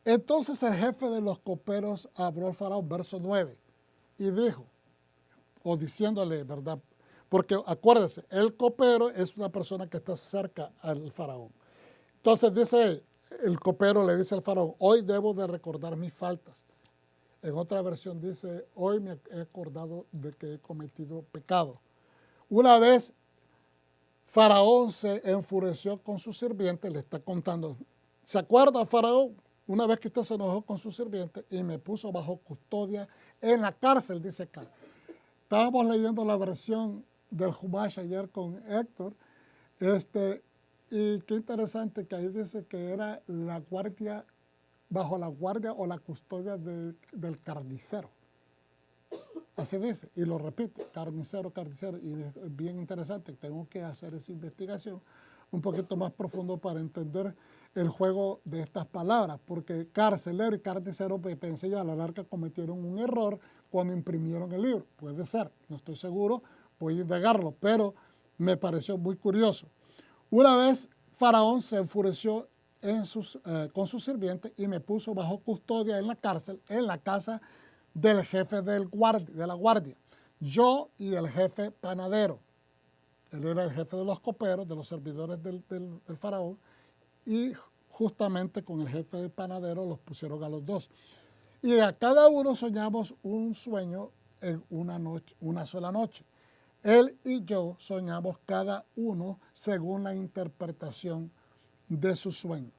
entonces el jefe de los coperos habló al faraón, verso 9, y dijo, o diciéndole, ¿verdad? Porque acuérdese, el copero es una persona que está cerca al faraón. Entonces dice, el copero le dice al faraón, hoy debo de recordar mis faltas. En otra versión dice, hoy me he acordado de que he cometido pecado. Una vez Faraón se enfureció con su sirviente, le está contando, ¿se acuerda, Faraón? Una vez que usted se enojó con su sirviente y me puso bajo custodia en la cárcel, dice acá. Estábamos leyendo la versión del Humash ayer con Héctor, y qué interesante que ahí dice que era la guardia, bajo la guardia o la custodia del carnicero. Así dice, y lo repite, carnicero, carnicero, y es bien interesante, tengo que hacer esa investigación un poquito más profundo para entender el juego de estas palabras, porque carcelero y carnicero, pensé yo, a la larga cometieron un error cuando imprimieron el libro. Puede ser, no estoy seguro, voy a indagarlo, pero me pareció muy curioso. Una vez Faraón se enfureció con su sirviente y me puso bajo custodia en la cárcel, en la casa del jefe de la guardia, yo y el jefe panadero. Él era el jefe de los coperos, de los servidores del faraón, y justamente con el jefe de panadero los pusieron a los dos. Y a cada uno soñamos un sueño en una sola noche. Él y yo soñamos cada uno según la interpretación de su sueño.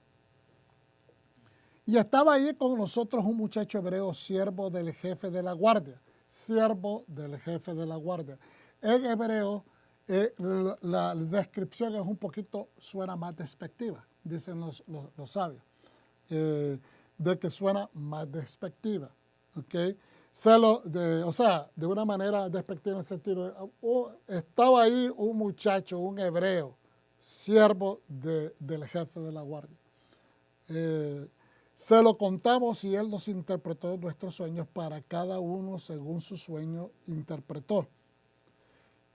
Y estaba ahí con nosotros un muchacho hebreo, siervo del jefe de la guardia. Siervo del jefe de la guardia. En hebreo, la descripción es un poquito, suena más despectiva, dicen los sabios. De que suena más despectiva. ¿Okay? O sea, de una manera despectiva en el sentido de, estaba ahí un muchacho, un hebreo, siervo del jefe de la guardia. Se lo contamos y él nos interpretó nuestros sueños para cada uno según su sueño interpretó.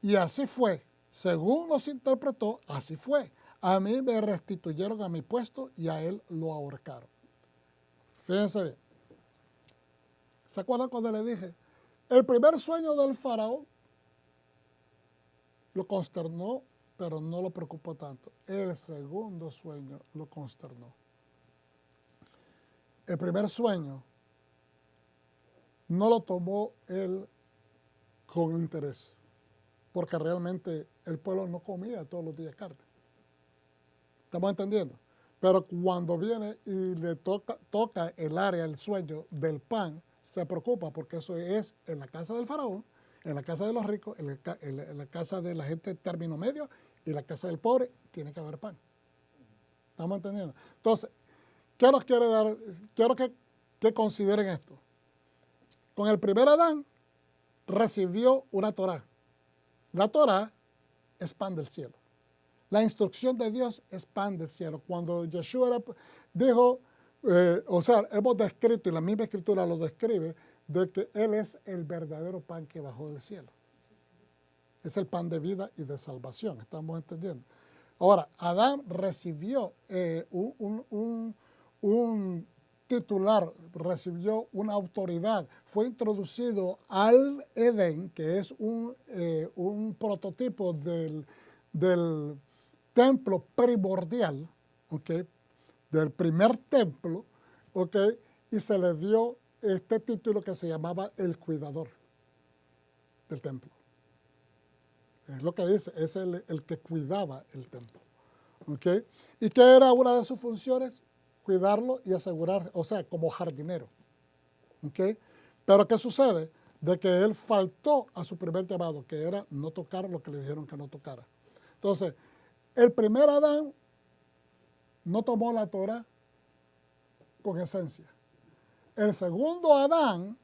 Y así fue, según nos interpretó, así fue. A mí me restituyeron a mi puesto y a él lo ahorcaron. Fíjense bien. ¿Se acuerdan cuando le dije? El primer sueño del faraón lo consternó, pero no lo preocupó tanto. El segundo sueño lo consternó. El primer sueño no lo tomó él con interés, porque realmente el pueblo no comía todos los días carne. ¿Estamos entendiendo? Pero cuando viene y le toca el área, el sueño del pan, se preocupa porque eso es en la casa del faraón, en la casa de los ricos, en la casa de la gente de término medio y la casa del pobre, tiene que haber pan. ¿Estamos entendiendo? Entonces, ¿qué nos quiere dar? Quiero que consideren esto. Con el primer Adán recibió una Torá. La Torá es pan del cielo. La instrucción de Dios es pan del cielo. Cuando Yeshua dijo, hemos descrito, y la misma escritura lo describe, de que Él es el verdadero pan que bajó del cielo. Es el pan de vida y de salvación, ¿estamos entendiendo? Ahora, Adán recibió un titular, recibió una autoridad, fue introducido al Edén, que es un prototipo del templo primordial, ¿okay? Del primer templo, ¿okay? Y se le dio este título que se llamaba el cuidador del templo. Es lo que dice, es el que cuidaba el templo. ¿Okay? ¿Y qué era una de sus funciones? Cuidarlo y asegurar, o sea, como jardinero. ¿Okay? Pero ¿qué sucede? De que él faltó a su primer llamado, que era no tocar lo que le dijeron que no tocara. Entonces, el primer Adán no tomó la Torah con esencia. El segundo Adán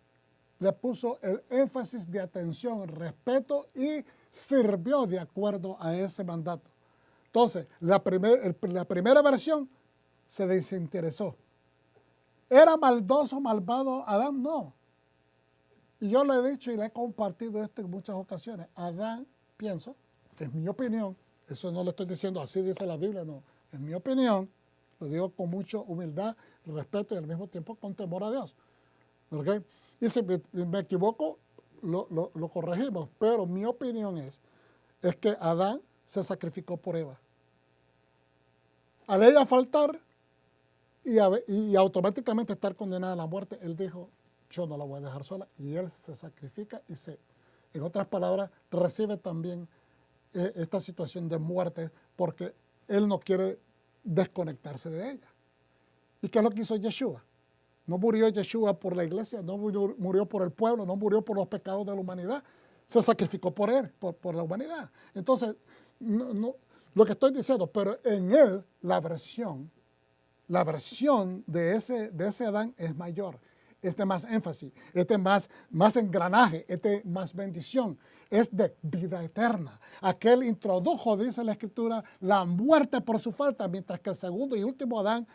le puso el énfasis de atención, respeto y sirvió de acuerdo a ese mandato. Entonces, la primera versión se desinteresó. ¿Era maldoso, malvado Adán? No. Y yo le he dicho y le he compartido esto en muchas ocasiones. Adán, pienso, es mi opinión, eso no lo estoy diciendo así dice la Biblia, no. En mi opinión, lo digo con mucha humildad, respeto y al mismo tiempo con temor a Dios. ¿Okay? Y si me equivoco, lo corregimos. Pero mi opinión es que Adán se sacrificó por Eva. Al ella faltar y automáticamente estar condenada a la muerte, él dijo, yo no la voy a dejar sola. Y él se sacrifica y en otras palabras, recibe también esta situación de muerte porque él no quiere desconectarse de ella. ¿Y qué es lo que hizo Yeshua? No murió Yeshua por la iglesia, no murió por el pueblo, no murió por los pecados de la humanidad. Se sacrificó por él, por la humanidad. Entonces, lo que estoy diciendo, pero en él la versión de ese Adán es mayor. Es de más énfasis, es de más engranaje, es de más bendición, es de vida eterna. Aquel introdujo, dice la Escritura, la muerte por su falta, mientras que el segundo y último Adán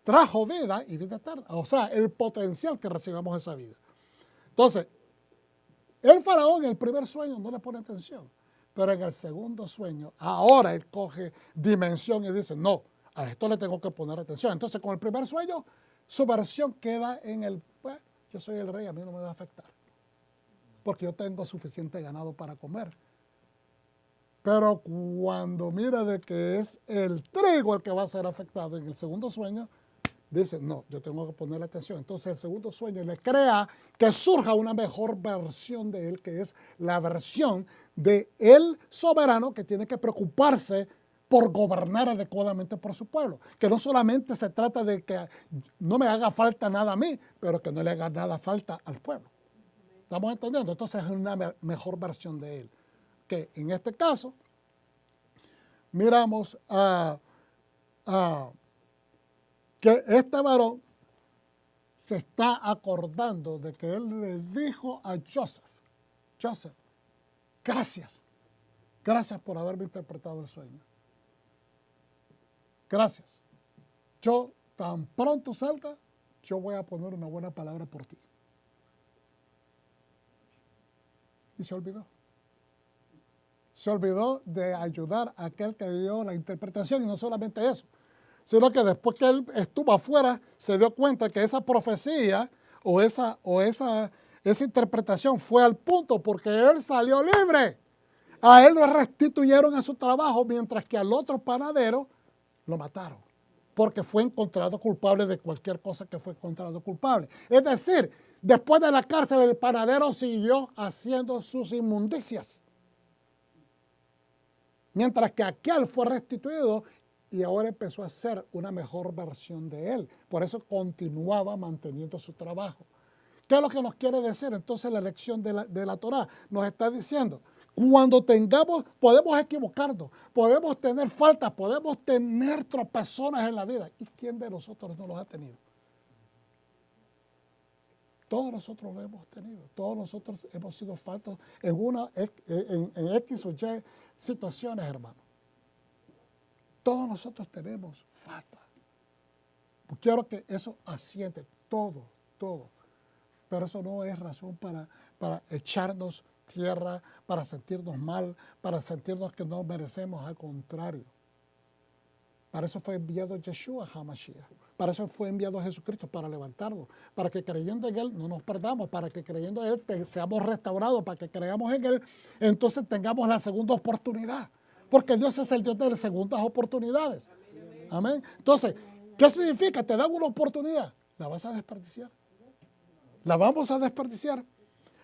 trajo vida y vida eterna. O sea, el potencial que recibamos esa vida. Entonces, el faraón en el primer sueño no le pone atención, pero en el segundo sueño, ahora él coge dimensión y dice, no, a esto le tengo que poner atención. Entonces, con el primer sueño, su versión queda en bueno, yo soy el rey, a mí no me va a afectar, porque yo tengo suficiente ganado para comer. Pero cuando mira de que es el trigo el que va a ser afectado en el segundo sueño, dice, no, yo tengo que ponerle atención. Entonces el segundo sueño le crea que surja una mejor versión de él, que es la versión de el soberano que tiene que preocuparse por gobernar adecuadamente por su pueblo. Que no solamente se trata de que no me haga falta nada a mí, pero que no le haga nada falta al pueblo. ¿Estamos entendiendo? Entonces es una mejor versión de él. Que en este caso, miramos que este varón se está acordando de que él le dijo a Joseph, gracias por haberme interpretado el sueño. Gracias. Yo tan pronto salga, yo voy a poner una buena palabra por ti. Y se olvidó. Se olvidó de ayudar a aquel que dio la interpretación, y no solamente eso, sino que después que él estuvo afuera, se dio cuenta que esa profecía o esa interpretación fue al punto porque él salió libre. A él lo restituyeron a su trabajo, mientras que al otro panadero lo mataron, porque fue encontrado culpable de cualquier cosa que fue encontrado culpable. Es decir, después de la cárcel, el panadero siguió haciendo sus inmundicias, mientras que aquel fue restituido y ahora empezó a ser una mejor versión de él. Por eso continuaba manteniendo su trabajo. ¿Qué es lo que nos quiere decir entonces la lección de la Torá? Nos está diciendo, cuando podemos equivocarnos, podemos tener faltas, podemos tener tropezones en la vida. ¿Y quién de nosotros no los ha tenido? Todos nosotros lo hemos tenido. Todos nosotros hemos sido faltos en X o Y situaciones, hermano. Todos nosotros tenemos falta. Quiero que eso asiente todo. Pero eso no es razón para echarnos tierra, para sentirnos mal, para sentirnos que no merecemos, al contrario. Para eso fue enviado Yeshua HaMashiach. Para eso fue enviado Jesucristo, para levantarnos, para que creyendo en Él no nos perdamos, para que creyendo en Él seamos restaurados, para que creamos en Él, entonces tengamos la segunda oportunidad. Porque Dios es el Dios de las segundas oportunidades. Amén. Entonces, ¿qué significa? Te dan una oportunidad, la vas a desperdiciar. La vamos a desperdiciar.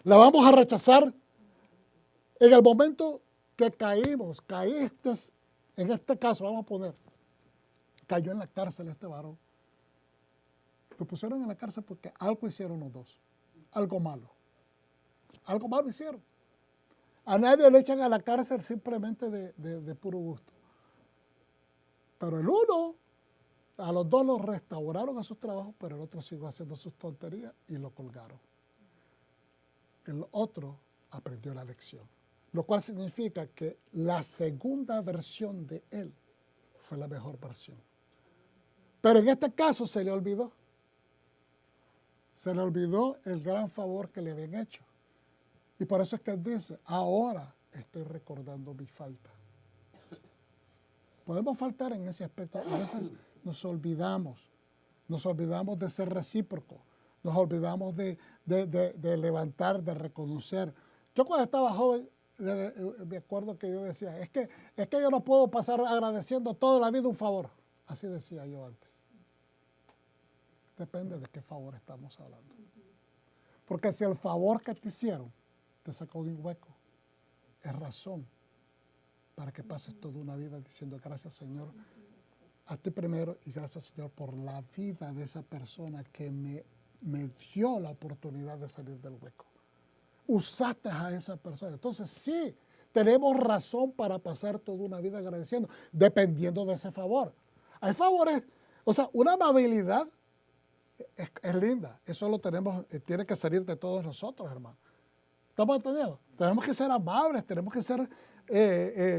La vamos a rechazar. En el momento que caímos, caíste, en este caso vamos a poner, cayó en la cárcel este varón. Lo pusieron en la cárcel porque algo hicieron los dos. Algo malo. Algo malo hicieron. A nadie le echan a la cárcel simplemente de puro gusto. Pero el uno, a los dos los restauraron a sus trabajos, pero el otro siguió haciendo sus tonterías y lo colgaron. El otro aprendió la lección. Lo cual significa que la segunda versión de él fue la mejor versión. Pero en este caso se le olvidó. Se le olvidó el gran favor que le habían hecho. Y por eso es que él dice, ahora estoy recordando mi falta. Podemos faltar en ese aspecto. A veces nos olvidamos de ser recíprocos, nos olvidamos de levantar, de reconocer. Yo cuando estaba joven, me acuerdo que yo decía, es que yo no puedo pasar agradeciendo toda la vida un favor. Así decía yo antes. Depende de qué favor estamos hablando. Porque si el favor que te hicieron te sacó de un hueco, es razón para que pases toda una vida diciendo gracias, Señor, a ti primero, y gracias, Señor, por la vida de esa persona que me dio la oportunidad de salir del hueco. Usaste a esa persona. Entonces sí, tenemos razón para pasar toda una vida agradeciendo, dependiendo de ese favor. Hay favores, o sea, una amabilidad es linda. Eso lo tenemos, tiene que salir de todos nosotros, hermano. ¿Estamos entendiendo? Tenemos que ser amables, tenemos que ser,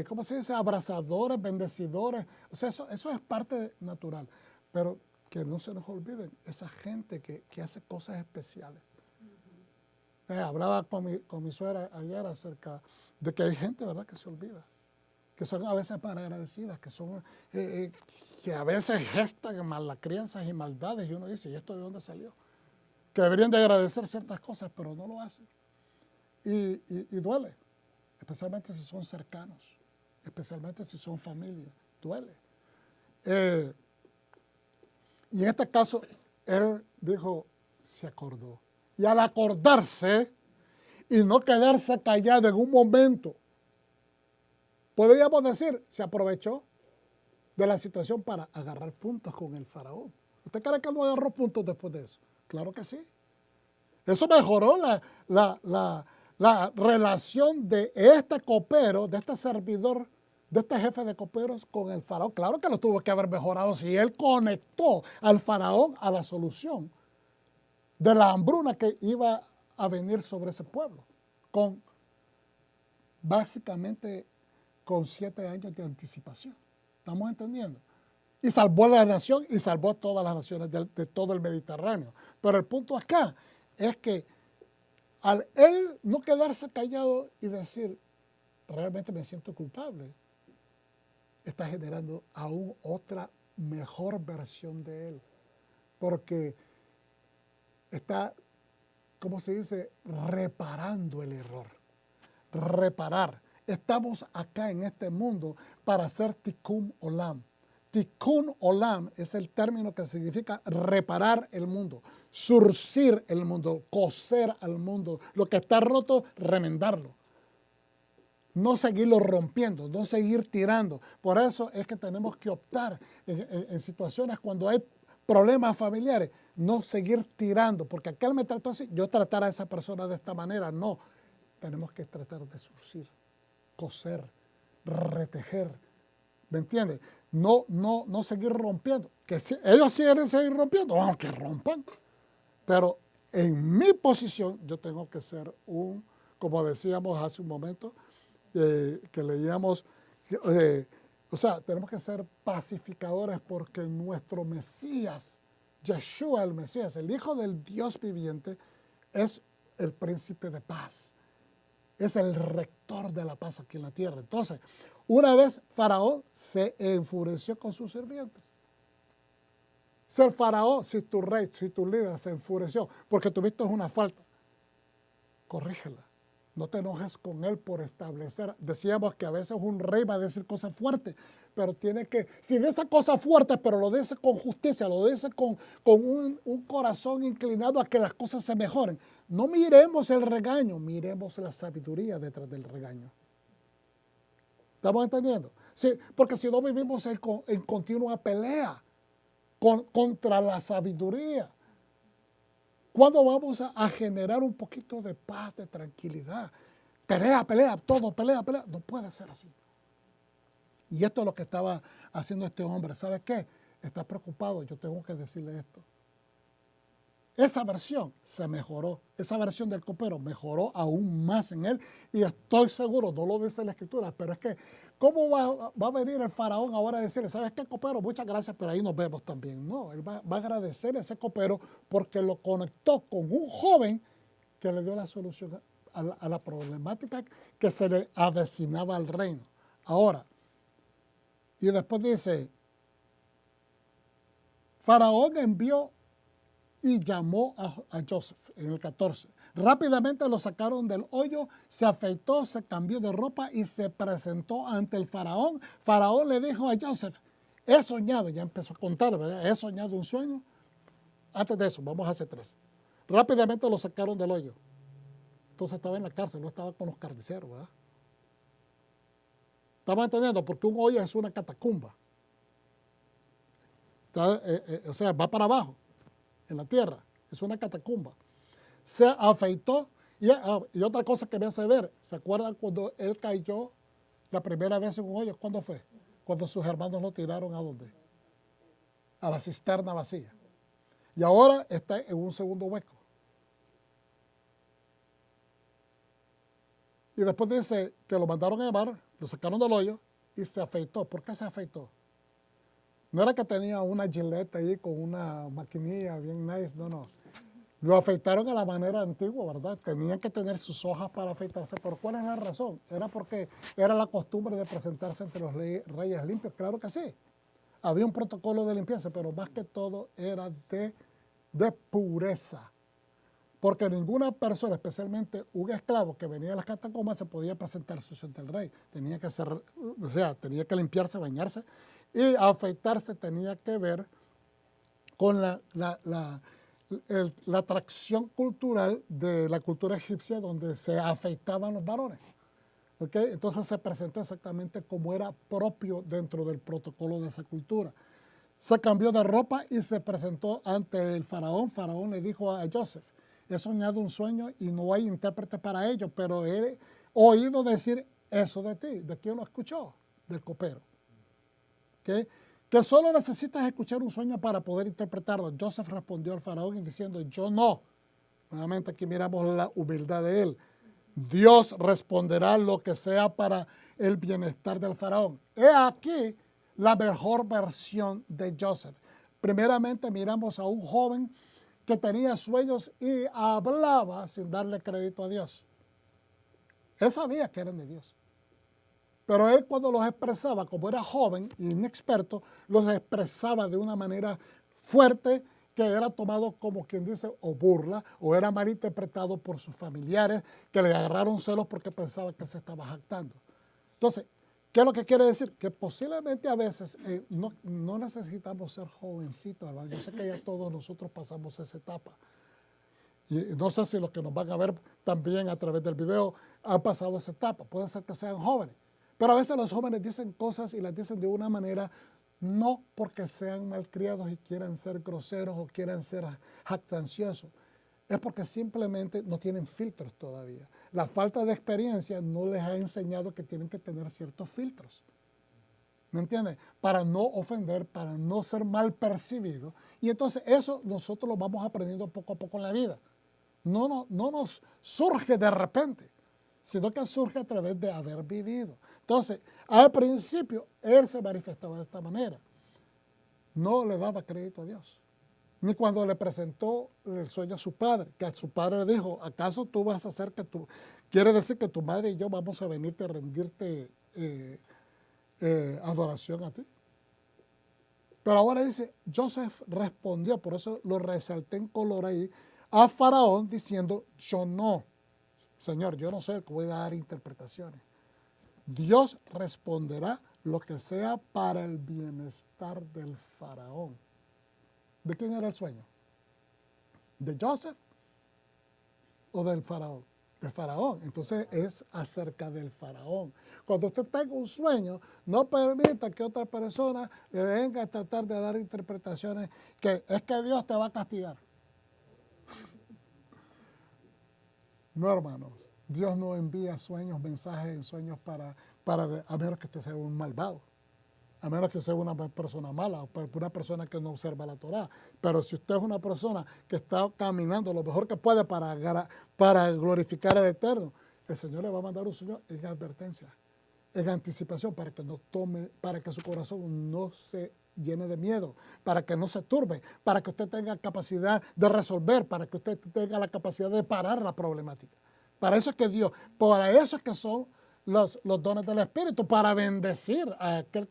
¿cómo se dice? Abrazadores, bendecidores. O sea, eso es parte natural. Pero que no se nos olviden esa gente que hace cosas especiales. Hablaba con mi suegra ayer acerca de que hay gente, ¿verdad?, que se olvida, que son a veces malagradecidas, que son que a veces gestan malcrianzas y maldades, y uno dice, ¿y esto de dónde salió? Que deberían de agradecer ciertas cosas, pero no lo hacen. Y duele, especialmente si son cercanos, especialmente si son familia, duele. Y en este caso, él dijo, se acordó. Y al acordarse y no quedarse callado en un momento, podríamos decir, se aprovechó de la situación para agarrar puntos con el faraón. ¿Usted cree que no agarró puntos después de eso? Claro que sí. Eso mejoró la relación de este copero, de este servidor, de este jefe de coperos con el faraón. Claro que lo tuvo que haber mejorado si él conectó al faraón a la solución de la hambruna que iba a venir sobre ese pueblo, básicamente con 7 años de anticipación. ¿Estamos entendiendo? Y salvó a la nación y salvó a todas las naciones de todo el Mediterráneo. Pero el punto acá es que al él no quedarse callado y decir, realmente me siento culpable, está generando aún otra mejor versión de él. Porque está, ¿cómo se dice?, reparando el error. Reparar. Estamos acá en este mundo para hacer tikkun olam. Tikkun olam es el término que significa reparar el mundo, surcir el mundo, coser al mundo. Lo que está roto, remendarlo. No seguirlo rompiendo, no seguir tirando. Por eso es que tenemos que optar en situaciones cuando hay problemas familiares, no seguir tirando, porque aquel me trató así, yo tratar a esa persona de esta manera. No, tenemos que tratar de surcir, coser, retejer. ¿Me entiendes? No seguir rompiendo. Que si ellos quieren seguir rompiendo, vamos, que rompan. Pero en mi posición, yo tengo que ser como decíamos hace un momento, que leíamos, o sea, tenemos que ser pacificadores porque nuestro Mesías, Yeshua el Mesías, el Hijo del Dios viviente, es el príncipe de paz. Es el rector de la paz aquí en la tierra. Entonces, una vez Faraón se enfureció con sus sirvientes. Si el faraón, si tu rey, si tu líder se enfureció porque tuviste una falta, corrígela. No te enojes con él por establecer. Decíamos que a veces un rey va a decir cosas fuertes, pero tiene que, si dice cosas fuertes, pero lo dice con justicia, lo dice con un corazón inclinado a que las cosas se mejoren. No miremos el regaño, miremos la sabiduría detrás del regaño. ¿Estamos entendiendo? Sí, porque si no vivimos en continua pelea contra la sabiduría. ¿Cuándo vamos a generar un poquito de paz, de tranquilidad? Pelea, pelea, todo, pelea, pelea. No puede ser así. Y esto es lo que estaba haciendo este hombre. ¿Sabe qué? Está preocupado, yo tengo que decirle esto. Esa versión se mejoró. Esa versión del copero mejoró aún más en él. Y estoy seguro, no lo dice la escritura, pero es que, ¿cómo va a venir el faraón ahora a decirle, ¿sabes qué, copero? Muchas gracias, pero ahí nos vemos también. No, él va a agradecer a ese copero porque lo conectó con un joven que le dio la solución a la problemática que se le avecinaba al reino. Ahora, y después dice, Faraón envió y llamó a Joseph en el 14. Rápidamente lo sacaron del hoyo, se afeitó, se cambió de ropa y se presentó ante el faraón. Faraón le dijo a Joseph, he soñado, ya empezó a contar, ¿verdad? He soñado un sueño. Antes de eso, vamos a hacer 3. Rápidamente lo sacaron del hoyo. Entonces estaba en la cárcel, no estaba con los carniceros, ¿verdad? ¿Estamos entendiendo? Porque un hoyo es una catacumba. O sea, va para abajo en la tierra, es una catacumba. Se afeitó y otra cosa que me hace ver, ¿se acuerdan cuando él cayó la primera vez en un hoyo? ¿Cuándo fue? Cuando sus hermanos lo tiraron ¿a dónde? A la cisterna vacía. Y ahora está en un segundo hueco. Y después dice que lo mandaron a llamar, lo sacaron del hoyo y se afeitó. ¿Por qué se afeitó? No era que tenía una gileta ahí con una maquinilla bien nice, no. Lo afeitaron a la manera antigua, ¿verdad? Tenían que tener sus hojas para afeitarse. ¿Pero cuál es la razón? Era porque era la costumbre de presentarse entre los reyes limpios. Claro que sí. Había un protocolo de limpieza, pero más que todo era de pureza. Porque ninguna persona, especialmente un esclavo que venía a las catacumbas, se podía presentar sucio ante el rey. Tenía que ser, o sea, tenía que limpiarse, bañarse. Y afeitarse tenía que ver con la atracción cultural de la cultura egipcia donde se afeitaban los varones. ¿Okay? Entonces se presentó exactamente como era propio dentro del protocolo de esa cultura. Se cambió de ropa y se presentó ante el faraón. Faraón le dijo a Joseph, he soñado un sueño y no hay intérprete para ello, pero he oído decir eso de ti. ¿De quién lo escuchó? Del copero. ¿Okay? Que solo necesitas escuchar un sueño para poder interpretarlo. Joseph respondió al faraón diciendo, yo no. Nuevamente aquí miramos la humildad de él. Dios responderá lo que sea para el bienestar del faraón. He aquí la mejor versión de Joseph. Primeramente miramos a un joven que tenía sueños y hablaba sin darle crédito a Dios. Él sabía que eran de Dios. Pero él cuando los expresaba, como era joven e inexperto, los expresaba de una manera fuerte que era tomado como quien dice o burla o era malinterpretado por sus familiares que le agarraron celos porque pensaba que se estaba jactando. Entonces, ¿qué es lo que quiere decir? Que posiblemente a veces no necesitamos ser jovencitos, hermano. Yo sé que ya todos nosotros pasamos esa etapa. Y no sé si los que nos van a ver también a través del video han pasado esa etapa. Puede ser que sean jóvenes. Pero a veces los jóvenes dicen cosas y las dicen de una manera no porque sean malcriados y quieran ser groseros o quieran ser jactanciosos. Es porque simplemente no tienen filtros todavía. La falta de experiencia no les ha enseñado que tienen que tener ciertos filtros. ¿Me entiendes? Para no ofender, para no ser mal percibido. Y entonces eso nosotros lo vamos aprendiendo poco a poco en la vida. No nos surge de repente, sino que surge a través de haber vivido. Entonces, al principio, él se manifestaba de esta manera. No le daba crédito a Dios. ni cuando le presentó el sueño a su padre, que a su padre le dijo, ¿acaso tú vas a hacer quiere decir que tu madre y yo vamos a venirte a rendirte adoración a ti? Pero ahora dice, Joseph respondió, por eso lo resalté en color ahí, a Faraón diciendo, yo no, Señor, yo no sé que voy a dar interpretaciones. Dios responderá lo que sea para el bienestar del Faraón. ¿De quién era el sueño? ¿De Joseph o del Faraón? Del Faraón. Entonces es acerca del Faraón. Cuando usted tenga un sueño, no permita que otra persona le venga a tratar de dar interpretaciones que es que Dios te va a castigar. No, hermanos. Dios no envía sueños, mensajes en sueños a menos que usted sea un malvado. A menos que sea una persona mala, o una persona que no observa la Torá. Pero si usted es una persona que está caminando lo mejor que puede para glorificar al Eterno, el Señor le va a mandar un sueño en advertencia, en anticipación, para que su corazón no se llene de miedo, para que no se turbe, para que usted tenga capacidad de resolver, para que usted tenga la capacidad de parar la problemática. Para eso es que Dios, para eso es que son los dones del Espíritu, para bendecir a aquel,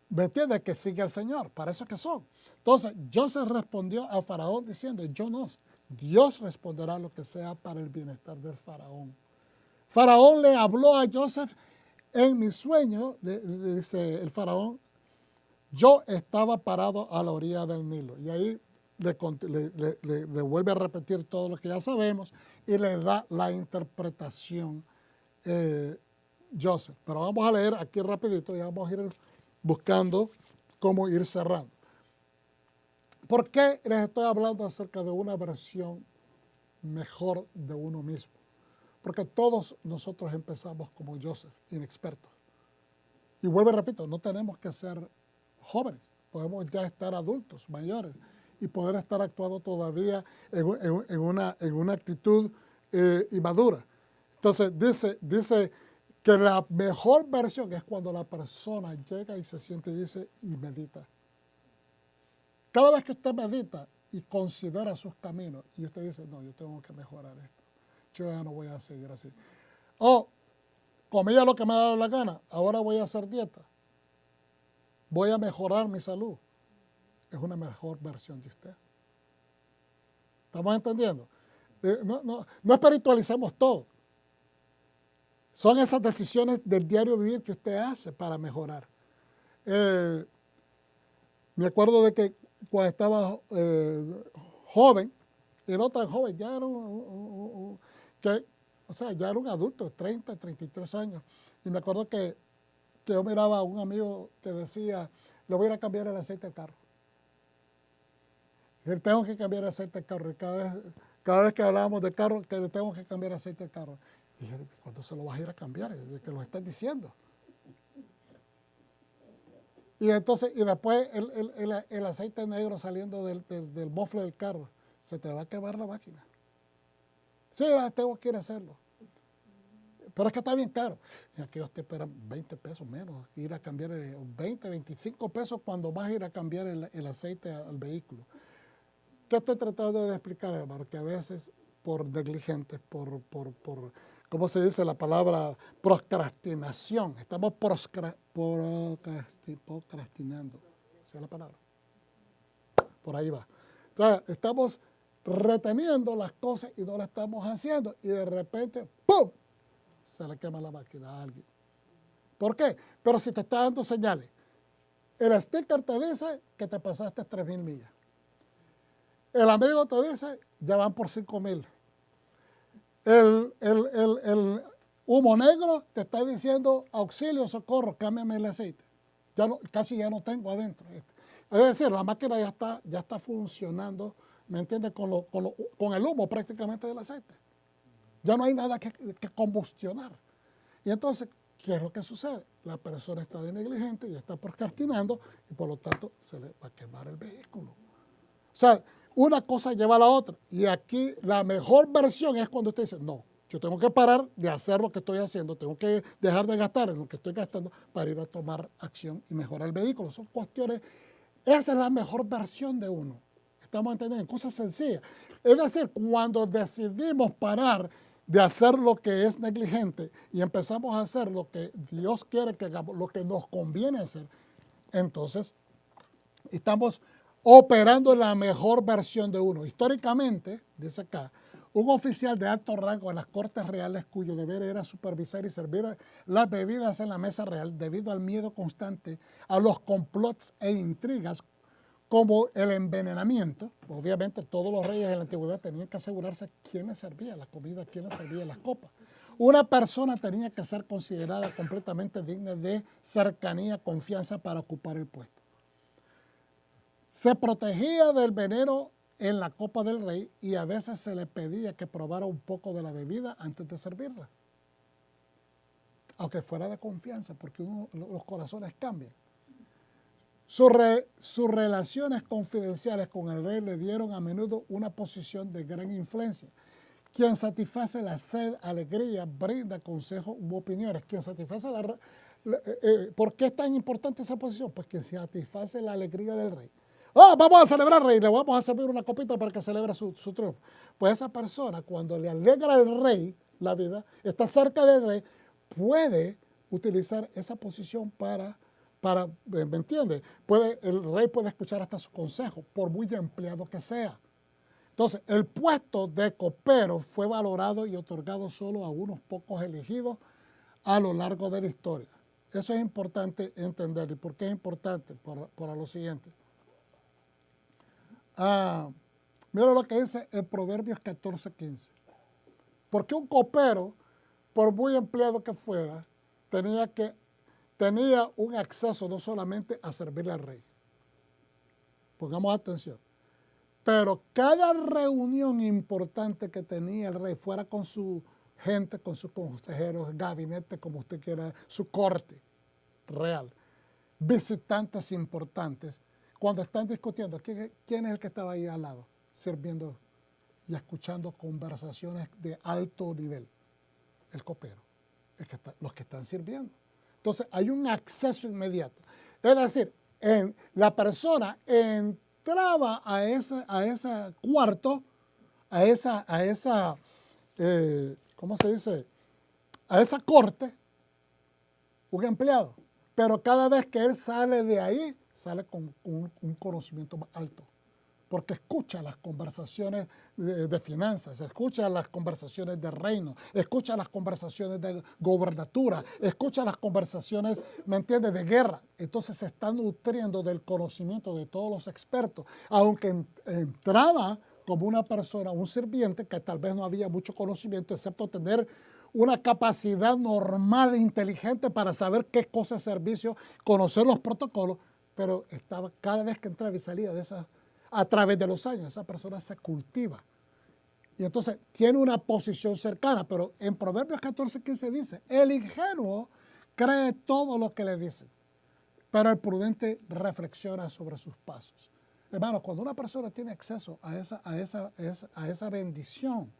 ¿me entiendes?, que sigue al Señor. Para eso es que son. Entonces, Joseph respondió a Faraón diciendo, yo no, Dios responderá lo que sea para el bienestar del Faraón. Faraón le habló a Joseph en mi sueño, dice el Faraón, yo estaba parado a la orilla del Nilo. Y ahí le vuelve a repetir todo lo que ya sabemos y le da la interpretación Joseph. Pero vamos a leer aquí rapidito y vamos a ir buscando cómo ir cerrando. ¿Por qué les estoy hablando acerca de una versión mejor de uno mismo? Porque todos nosotros empezamos como Joseph, inexpertos. Y vuelvo y repito, no tenemos que ser jóvenes, podemos ya estar adultos, mayores, y poder estar actuando todavía en una actitud inmadura. Entonces dice que la mejor versión es cuando la persona llega y se siente y dice y medita. Cada vez que usted medita y considera sus caminos y usted dice, no, yo tengo que mejorar esto, yo ya no voy a seguir así. O comía lo que me ha dado la gana, ahora voy a hacer dieta, voy a mejorar mi salud. Es una mejor versión de usted. ¿Estamos entendiendo? No espiritualicemos todo. Son esas decisiones del diario vivir que usted hace para mejorar. Me acuerdo de que cuando estaba joven, y no tan joven, ya era ya era un adulto, 30, 33 años. Y me acuerdo que yo miraba a un amigo que decía, le voy a ir a cambiar el aceite del carro. Y tengo que cambiar el aceite del carro. Y cada vez que hablábamos del carro, que le tengo que cambiar el aceite del carro. Y yo, ¿cuándo se lo vas a ir a cambiar? Desde que lo estás diciendo. Y entonces, y después el aceite negro saliendo del mofle del carro, se te va a quemar la máquina. Sí, tengo que ir a hacerlo. Pero es que está bien caro. Y aquellos te esperan 20 pesos menos, ir a cambiar 20, 25 pesos cuando vas a ir a cambiar el aceite al vehículo. ¿Qué estoy tratando de explicar, hermano? Que a veces por negligentes, por ¿cómo se dice la palabra? Procrastinación. Estamos procrastinando. ¿Esa es la palabra? Por ahí va. Entonces, estamos reteniendo las cosas y no las estamos haciendo. Y de repente, ¡pum!, se le quema la máquina a alguien. ¿Por qué? Pero si te está dando señales. El sticker te dice que te pasaste 3,000 millas. El amigo te dice, ya van por 5,000. El humo negro te está diciendo, auxilio, socorro, cámbiame el aceite. Casi ya no tengo adentro. Es decir, la máquina ya está funcionando, ¿me entiendes? Con el humo prácticamente del aceite. Ya no hay nada que combustionar. Y entonces, ¿qué es lo que sucede? La persona está de negligente y está procrastinando y por lo tanto se le va a quemar el vehículo. O sea, una cosa lleva a la otra. Y aquí la mejor versión es cuando usted dice, no, yo tengo que parar de hacer lo que estoy haciendo, tengo que dejar de gastar en lo que estoy gastando para ir a tomar acción y mejorar el vehículo. Son cuestiones, esa es la mejor versión de uno. Estamos entendiendo, cosas sencillas. Es decir, cuando decidimos parar de hacer lo que es negligente y empezamos a hacer lo que Dios quiere que hagamos, lo que nos conviene hacer, entonces estamos operando en la mejor versión de uno. Históricamente, dice acá, un oficial de alto rango en las Cortes Reales cuyo deber era supervisar y servir las bebidas en la mesa real debido al miedo constante a los complots e intrigas como el envenenamiento. Obviamente todos los reyes de la antigüedad tenían que asegurarse quién les servía la comida, quién les servía las copas. Una persona tenía que ser considerada completamente digna de cercanía, confianza para ocupar el puesto. Se protegía del veneno en la copa del rey y a veces se le pedía que probara un poco de la bebida antes de servirla. Aunque fuera de confianza, porque los corazones cambian. Sus relaciones confidenciales con el rey le dieron a menudo una posición de gran influencia. Quien satisface la sed, alegría, brinda consejos u opiniones. Quien satisface ¿por qué es tan importante esa posición? Pues quien satisface la alegría del rey. ¡Oh, vamos a celebrar, rey! Le vamos a servir una copita para que celebre su triunfo. Pues esa persona, cuando le alegra al rey la vida, está cerca del rey, puede utilizar esa posición para ¿me entiende? El rey puede escuchar hasta su consejo, por muy empleado que sea. Entonces, el puesto de copero fue valorado y otorgado solo a unos pocos elegidos a lo largo de la historia. Eso es importante entender. ¿Y por qué es importante? Para lo siguiente. Mira lo que dice en Proverbios 14:15. Porque un copero, por muy empleado que fuera, tenía un acceso no solamente a servirle al rey. Pongamos atención. Pero cada reunión importante que tenía el rey, fuera con su gente, con sus consejeros, gabinete, como usted quiera, su corte real, visitantes importantes, cuando están discutiendo, ¿quién es el que estaba ahí al lado? Sirviendo y escuchando conversaciones de alto nivel. El copero, los que están sirviendo. Entonces, hay un acceso inmediato. Es decir, la persona entraba a ese cuarto, ¿cómo se dice? A esa corte, un empleado. Pero cada vez que él sale de ahí, sale con un conocimiento más alto. Porque escucha las conversaciones de finanzas, escucha las conversaciones de reino, escucha las conversaciones de gobernatura, escucha las conversaciones, ¿me entiendes?, de guerra. Entonces se está nutriendo del conocimiento de todos los expertos. Aunque entraba como una persona, un sirviente, que tal vez no había mucho conocimiento, excepto tener una capacidad normal e inteligente para saber qué cosa es servicio, conocer los protocolos, pero estaba cada vez que entraba y salía de esas. A través de los años, esa persona se cultiva. Y entonces tiene una posición cercana, pero en Proverbios 14:15 dice, el ingenuo cree todo lo que le dicen, pero el prudente reflexiona sobre sus pasos. Hermanos, cuando una persona tiene acceso a esa bendición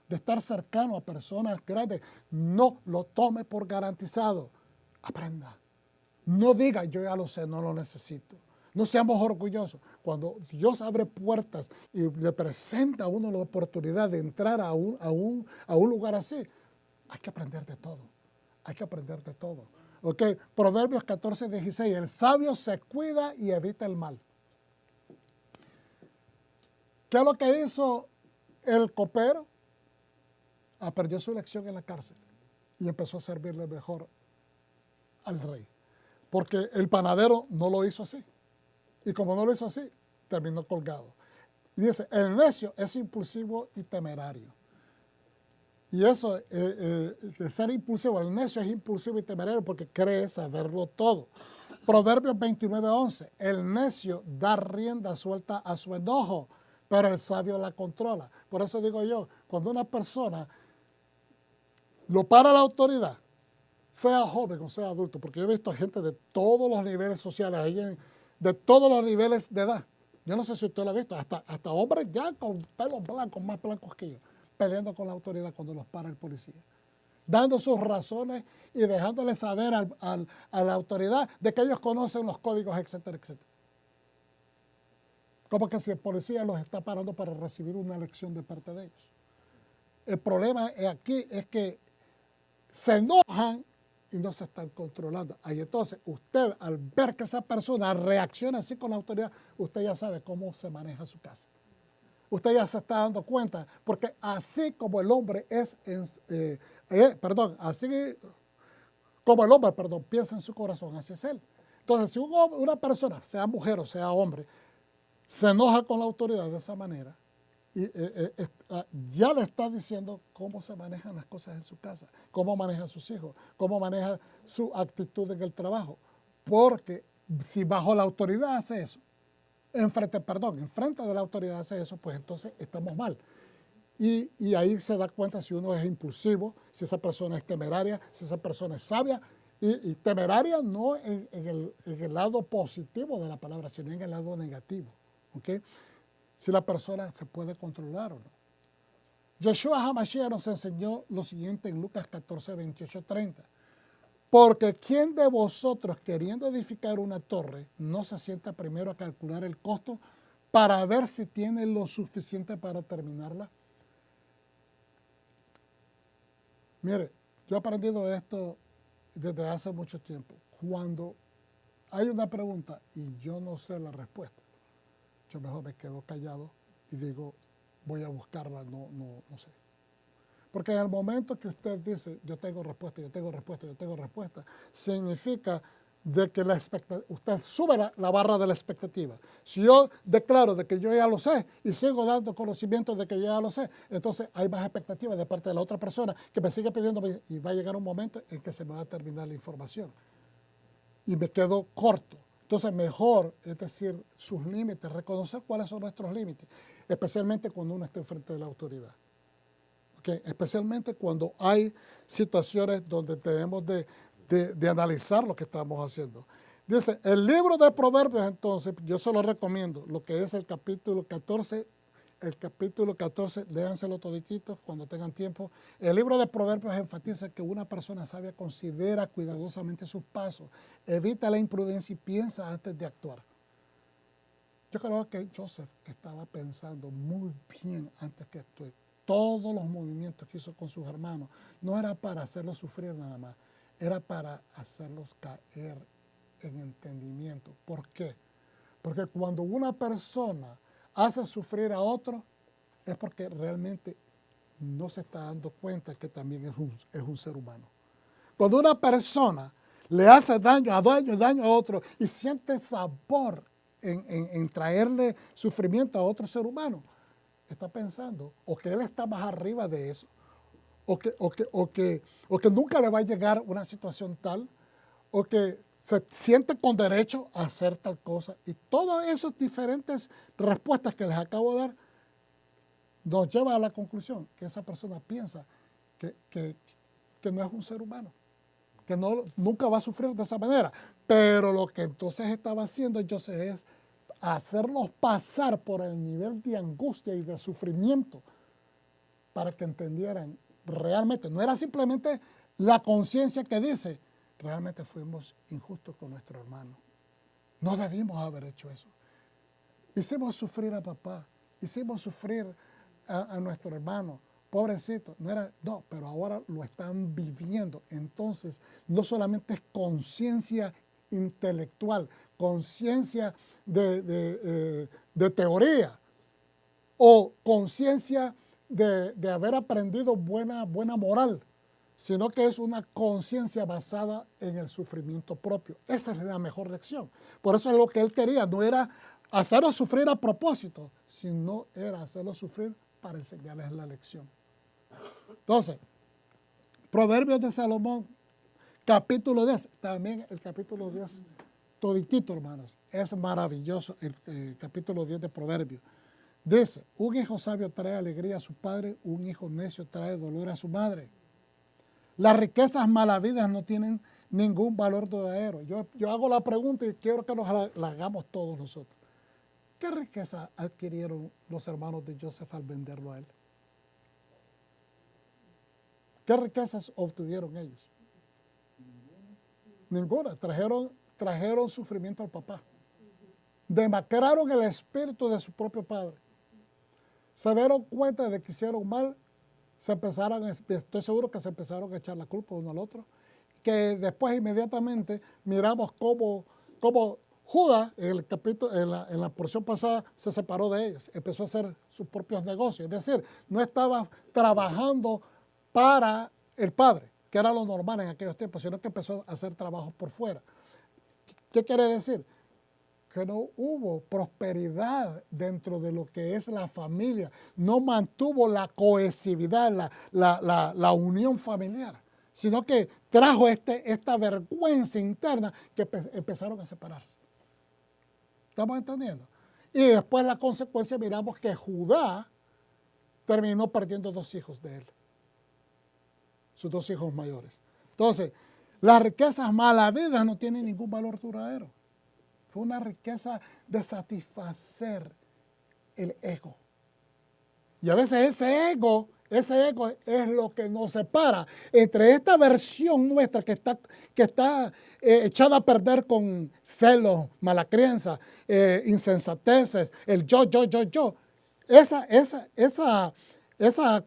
de estar cercano a personas grandes, no lo tome por garantizado. Aprenda. No diga, yo ya lo sé, no lo necesito. No seamos orgullosos. Cuando Dios abre puertas y le presenta a uno la oportunidad de entrar a un lugar así, hay que aprender de todo. Hay que aprender de todo. ¿Ok? Proverbios 14:16. El sabio se cuida y evita el mal. ¿Qué es lo que hizo el copero? Perdió su elección en la cárcel y empezó a servirle mejor al rey. Porque el panadero no lo hizo así. Y como no lo hizo así, terminó colgado. Y dice, el necio es impulsivo y temerario. Y eso, de ser impulsivo, el necio es impulsivo y temerario porque cree saberlo todo. Proverbios 29:11, el necio da rienda suelta a su enojo, pero el sabio la controla. Por eso digo yo, cuando una persona lo para la autoridad, sea joven o sea adulto, porque yo he visto a gente de todos los niveles sociales, de todos los niveles de edad. Yo no sé si usted lo ha visto, hasta hombres ya con pelos blancos, más blancos que yo, peleando con la autoridad cuando los para el policía, dando sus razones y dejándole saber a la autoridad de que ellos conocen los códigos, etcétera, etcétera. Como que si el policía los está parando para recibir una lección de parte de ellos. El problema aquí es que se enojan y no se están controlando. Ahí entonces usted, al ver que esa persona reacciona así con la autoridad, usted ya sabe cómo se maneja su casa. Usted ya se está dando cuenta, porque así como el hombre así como el hombre, piensa en su corazón, así es él. Entonces, si una persona, sea mujer o sea hombre, se enoja con la autoridad de esa manera, y ya le está diciendo cómo se manejan las cosas en su casa, cómo maneja a sus hijos, cómo maneja su actitud en el trabajo. Porque si bajo la autoridad hace eso, enfrente de la autoridad hace eso, pues entonces estamos mal. Y ahí se da cuenta si uno es impulsivo, si esa persona es temeraria, si esa persona es sabia. Y temeraria no en el lado positivo de la palabra, sino en el lado negativo. ¿Okay? Si la persona se puede controlar o no. Yeshua HaMashiach nos enseñó lo siguiente en Lucas 14, 28, 30. Porque ¿quién de vosotros, queriendo edificar una torre, no se sienta primero a calcular el costo para ver si tiene lo suficiente para terminarla? Mire, yo he aprendido esto desde hace mucho tiempo. Cuando hay una pregunta y yo no sé la respuesta, yo mejor me quedo callado y digo, voy a buscarla, no sé. Porque en el momento que usted dice, yo tengo respuesta, significa de que usted sube la barra de la expectativa. Si yo declaro de que yo ya lo sé y sigo dando conocimiento de que yo ya lo sé, entonces hay más expectativa de parte de la otra persona que me sigue pidiendo y va a llegar un momento en que se me va a terminar la información. Y me quedo corto. Entonces, mejor, es decir, sus límites, reconocer cuáles son nuestros límites, especialmente cuando uno está enfrente de la autoridad. ¿Okay? Especialmente cuando hay situaciones donde tenemos de analizar lo que estamos haciendo. Dice, el libro de Proverbios, entonces, yo se lo recomiendo, lo que es el capítulo 14, léanselo todititos cuando tengan tiempo. El libro de Proverbios enfatiza que una persona sabia considera cuidadosamente sus pasos, evita la imprudencia y piensa antes de actuar. Yo creo que Joseph estaba pensando muy bien antes que actué. Todos los movimientos que hizo con sus hermanos no era para hacerlos sufrir nada más, era para hacerlos caer en entendimiento. ¿Por qué? Porque cuando una persona hace sufrir a otro, es porque realmente no se está dando cuenta que también es un ser humano. Cuando una persona le hace daño a otro y siente sabor en traerle sufrimiento a otro ser humano, está pensando o que él está más arriba de eso, o que nunca le va a llegar una situación tal, o que se siente con derecho a hacer tal cosa. Y todas esas diferentes respuestas que les acabo de dar nos lleva a la conclusión que esa persona piensa que no es un ser humano, que nunca va a sufrir de esa manera. Pero lo que entonces estaba haciendo Joseph es hacerlos pasar por el nivel de angustia y de sufrimiento para que entendieran realmente. No era simplemente la conciencia que dice, realmente fuimos injustos con nuestro hermano. No debimos haber hecho eso. Hicimos sufrir a papá, hicimos sufrir a nuestro hermano, pobrecito. No, pero ahora lo están viviendo. Entonces, no solamente es conciencia intelectual, conciencia de teoría o conciencia de haber aprendido buena moral, sino que es una conciencia basada en el sufrimiento propio. Esa es la mejor lección. Por eso es lo que él quería, no era hacerlo sufrir a propósito, sino era hacerlo sufrir para enseñarles la lección. Entonces, Proverbios de Salomón, capítulo 10, también el capítulo 10, toditito, hermanos, es maravilloso el capítulo 10 de Proverbios. Dice, un hijo sabio trae alegría a su padre, un hijo necio trae dolor a su madre. Las riquezas malavidas no tienen ningún valor duradero. Yo hago la pregunta y quiero que la hagamos todos nosotros. ¿Qué riqueza adquirieron los hermanos de Joseph al venderlo a él? ¿Qué riquezas obtuvieron ellos? Ninguna. Trajeron sufrimiento al papá. demacraron el espíritu de su propio padre. Se dieron cuenta de que hicieron mal, estoy seguro que se empezaron a echar la culpa uno al otro, que después inmediatamente miramos cómo Judas, en el capítulo, en la porción pasada, se separó de ellos, empezó a hacer sus propios negocios, es decir, no estaba trabajando para el padre, que era lo normal en aquellos tiempos, sino que empezó a hacer trabajos por fuera. ¿Qué quiere decir? Que no hubo prosperidad dentro de lo que es la familia, no mantuvo la cohesividad, la unión familiar, sino que trajo esta vergüenza interna que empezaron a separarse. ¿Estamos entendiendo? Y después la consecuencia miramos que Judá terminó perdiendo 2 hijos de él, sus 2 hijos mayores. Entonces, las riquezas malavidas no tienen ningún valor duradero. Fue una riqueza de satisfacer el ego. Y a veces ese ego es lo que nos separa entre esta versión nuestra que está echada a perder con celos, mala crianza, insensateces, el yo. Esa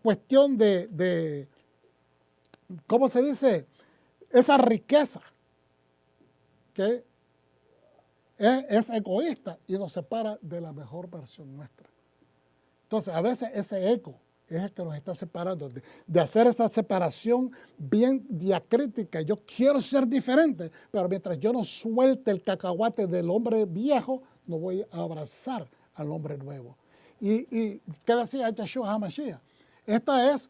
cuestión de, ¿cómo se dice? Esa riqueza que es egoísta y nos separa de la mejor versión nuestra. Entonces, a veces ese ego es el que nos está separando, de hacer esta separación bien diacrítica. Yo quiero ser diferente, pero mientras yo no suelte el cacahuate del hombre viejo, no voy a abrazar al hombre nuevo. ¿Y qué decía Yeshua HaMashiach? Esta es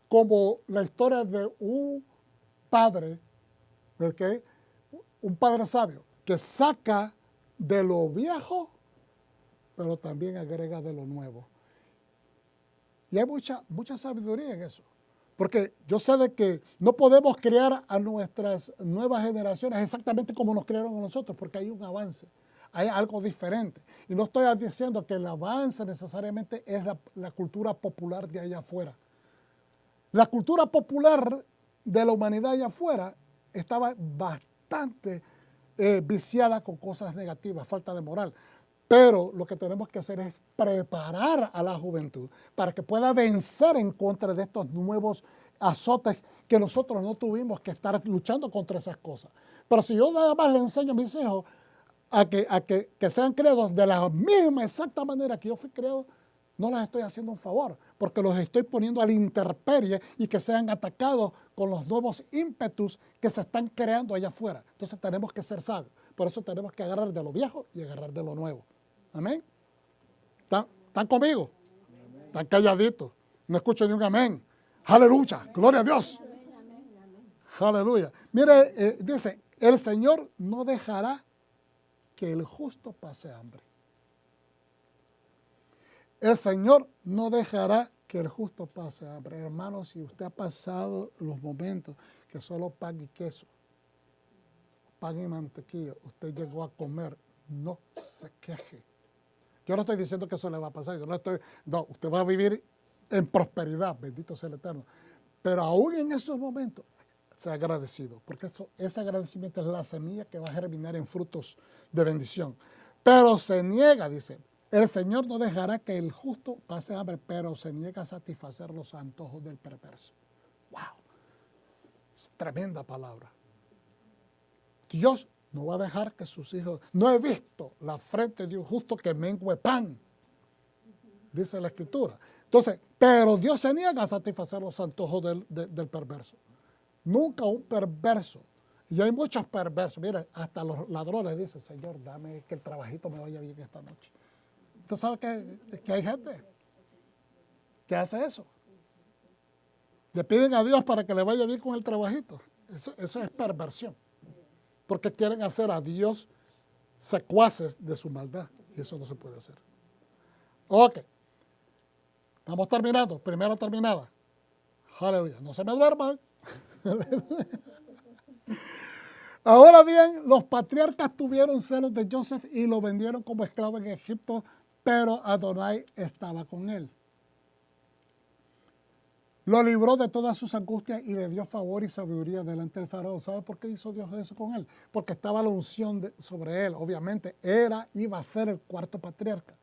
como la historia de un padre, ¿okay? Un padre sabio, que saca de lo viejo, pero también agrega de lo nuevo. Y hay mucha sabiduría en eso. Porque yo sé de que no podemos criar a nuestras nuevas generaciones exactamente como nos criaron a nosotros, porque hay un avance, hay algo diferente. Y no estoy diciendo que el avance necesariamente es la cultura popular de allá afuera. La cultura popular de la humanidad allá afuera estaba bastante viciada con cosas negativas, falta de moral. Pero lo que tenemos que hacer es preparar a la juventud para que pueda vencer en contra de estos nuevos azotes que nosotros no tuvimos que estar luchando contra esas cosas. Pero si yo nada más le enseño a mis hijos a que sean creados de la misma exacta manera que yo fui creado, no les estoy haciendo un favor, porque los estoy poniendo a la intemperie y que sean atacados con los nuevos ímpetus que se están creando allá afuera. Entonces tenemos que ser sabios. Por eso tenemos que agarrar de lo viejo y agarrar de lo nuevo. Amén. ¿Están conmigo? Están calladitos. No escucho ni un amén. Aleluya. Gloria a Dios. Aleluya. Mire, dice, el Señor no dejará que el justo pase hambre. El Señor no dejará que el justo pase hambre. Hermano, si usted ha pasado los momentos que solo pan y queso, pan y mantequilla, usted llegó a comer, no se queje. Yo no estoy diciendo que eso le va a pasar. No, usted va a vivir en prosperidad, bendito sea el Eterno. Pero aún en esos momentos, sea agradecido, porque ese agradecimiento es la semilla que va a germinar en frutos de bendición. Pero se niega, dice, el Señor no dejará que el justo pase hambre, pero se niega a satisfacer los antojos del perverso. ¡Wow! Es tremenda palabra. Dios no va a dejar que sus hijos... No he visto la frente de un justo que mengue pan, dice la Escritura. Entonces, pero Dios se niega a satisfacer los antojos del perverso. Nunca un perverso. Y hay muchos perversos. Mire, hasta los ladrones dicen, Señor, dame que el trabajito me vaya bien esta noche. ¿Usted sabe que hay gente que hace eso? Le piden a Dios para que le vaya bien con el trabajito. Eso es perversión. Porque quieren hacer a Dios secuaces de su maldad. Y eso no se puede hacer. Ok. Estamos terminando. Primera terminada. Aleluya. No se me duerman. Ahora bien, los patriarcas tuvieron celos de Joseph y lo vendieron como esclavo en Egipto, pero Adonai estaba con él. Lo libró de todas sus angustias y le dio favor y sabiduría delante del faraón. ¿Sabe por qué hizo Dios eso con él? Porque estaba la unción sobre él. Obviamente, iba a ser el cuarto patriarca,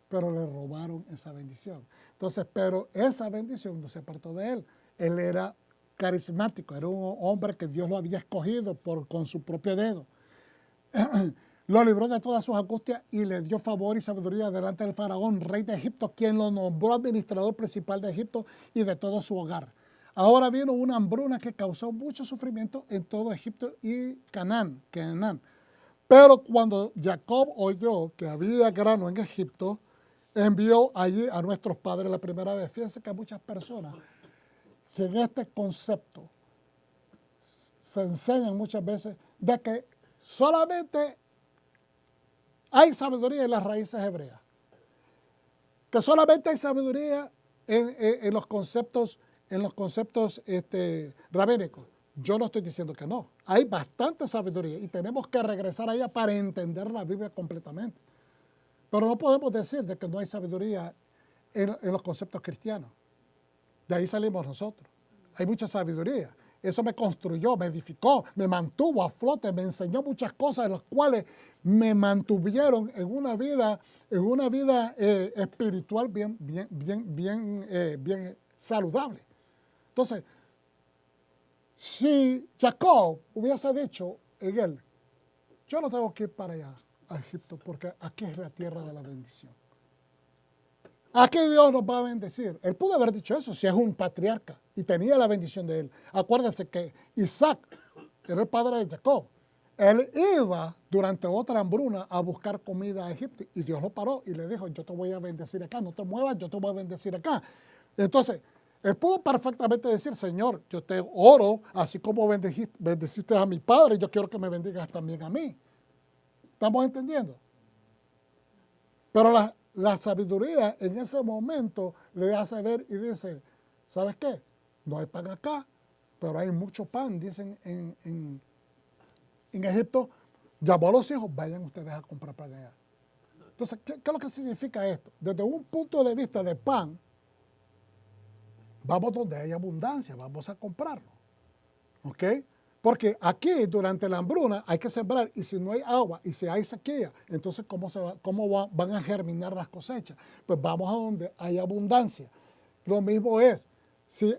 pero le robaron esa bendición. Entonces, pero esa bendición no se apartó de él. Él era carismático, era un hombre que Dios lo había escogido con su propio dedo. Lo libró de todas sus angustias y le dio favor y sabiduría delante del faraón, rey de Egipto, quien lo nombró administrador principal de Egipto y de todo su hogar. Ahora vino una hambruna que causó mucho sufrimiento en todo Egipto y Canaán. Pero cuando Jacob oyó que había grano en Egipto, envió allí a nuestros padres la primera vez. Fíjense que hay muchas personas que en este concepto se enseñan muchas veces de que solamente hay sabiduría en las raíces hebreas, que solamente hay sabiduría en los conceptos rabínicos. Yo no estoy diciendo que no. Hay bastante sabiduría y tenemos que regresar a ella para entender la Biblia completamente. Pero no podemos decir de que no hay sabiduría en los conceptos cristianos. De ahí salimos nosotros. Hay mucha sabiduría. Eso me construyó, me edificó, me mantuvo a flote, me enseñó muchas cosas en las cuales me mantuvieron en una vida espiritual bien saludable. Entonces, si Jacob hubiese dicho en él, yo no tengo que ir para allá, a Egipto, porque aquí es la tierra de la bendición. Aquí Dios nos va a bendecir. Él pudo haber dicho eso si es un patriarca y tenía la bendición de él. Acuérdense que Isaac era el padre de Jacob. Él iba durante otra hambruna a buscar comida a Egipto y Dios lo paró y le dijo, yo te voy a bendecir acá, no te muevas, yo te voy a bendecir acá. Entonces, él pudo perfectamente decir, Señor, yo te oro, así como bendeciste a mi padre, yo quiero que me bendigas también a mí. ¿Estamos entendiendo? Pero la sabiduría en ese momento le hace ver y dice, ¿sabes qué? No hay pan acá, pero hay mucho pan, dicen en Egipto. Llamó a los hijos, vayan ustedes a comprar pan allá. Entonces, ¿qué es lo que significa esto? Desde un punto de vista de pan, vamos donde hay abundancia, vamos a comprarlo. ¿Ok? Porque aquí, durante la hambruna, hay que sembrar, y si no hay agua, y si hay sequía, entonces ¿cómo van a germinar las cosechas? Pues vamos a donde hay abundancia. Lo mismo es, si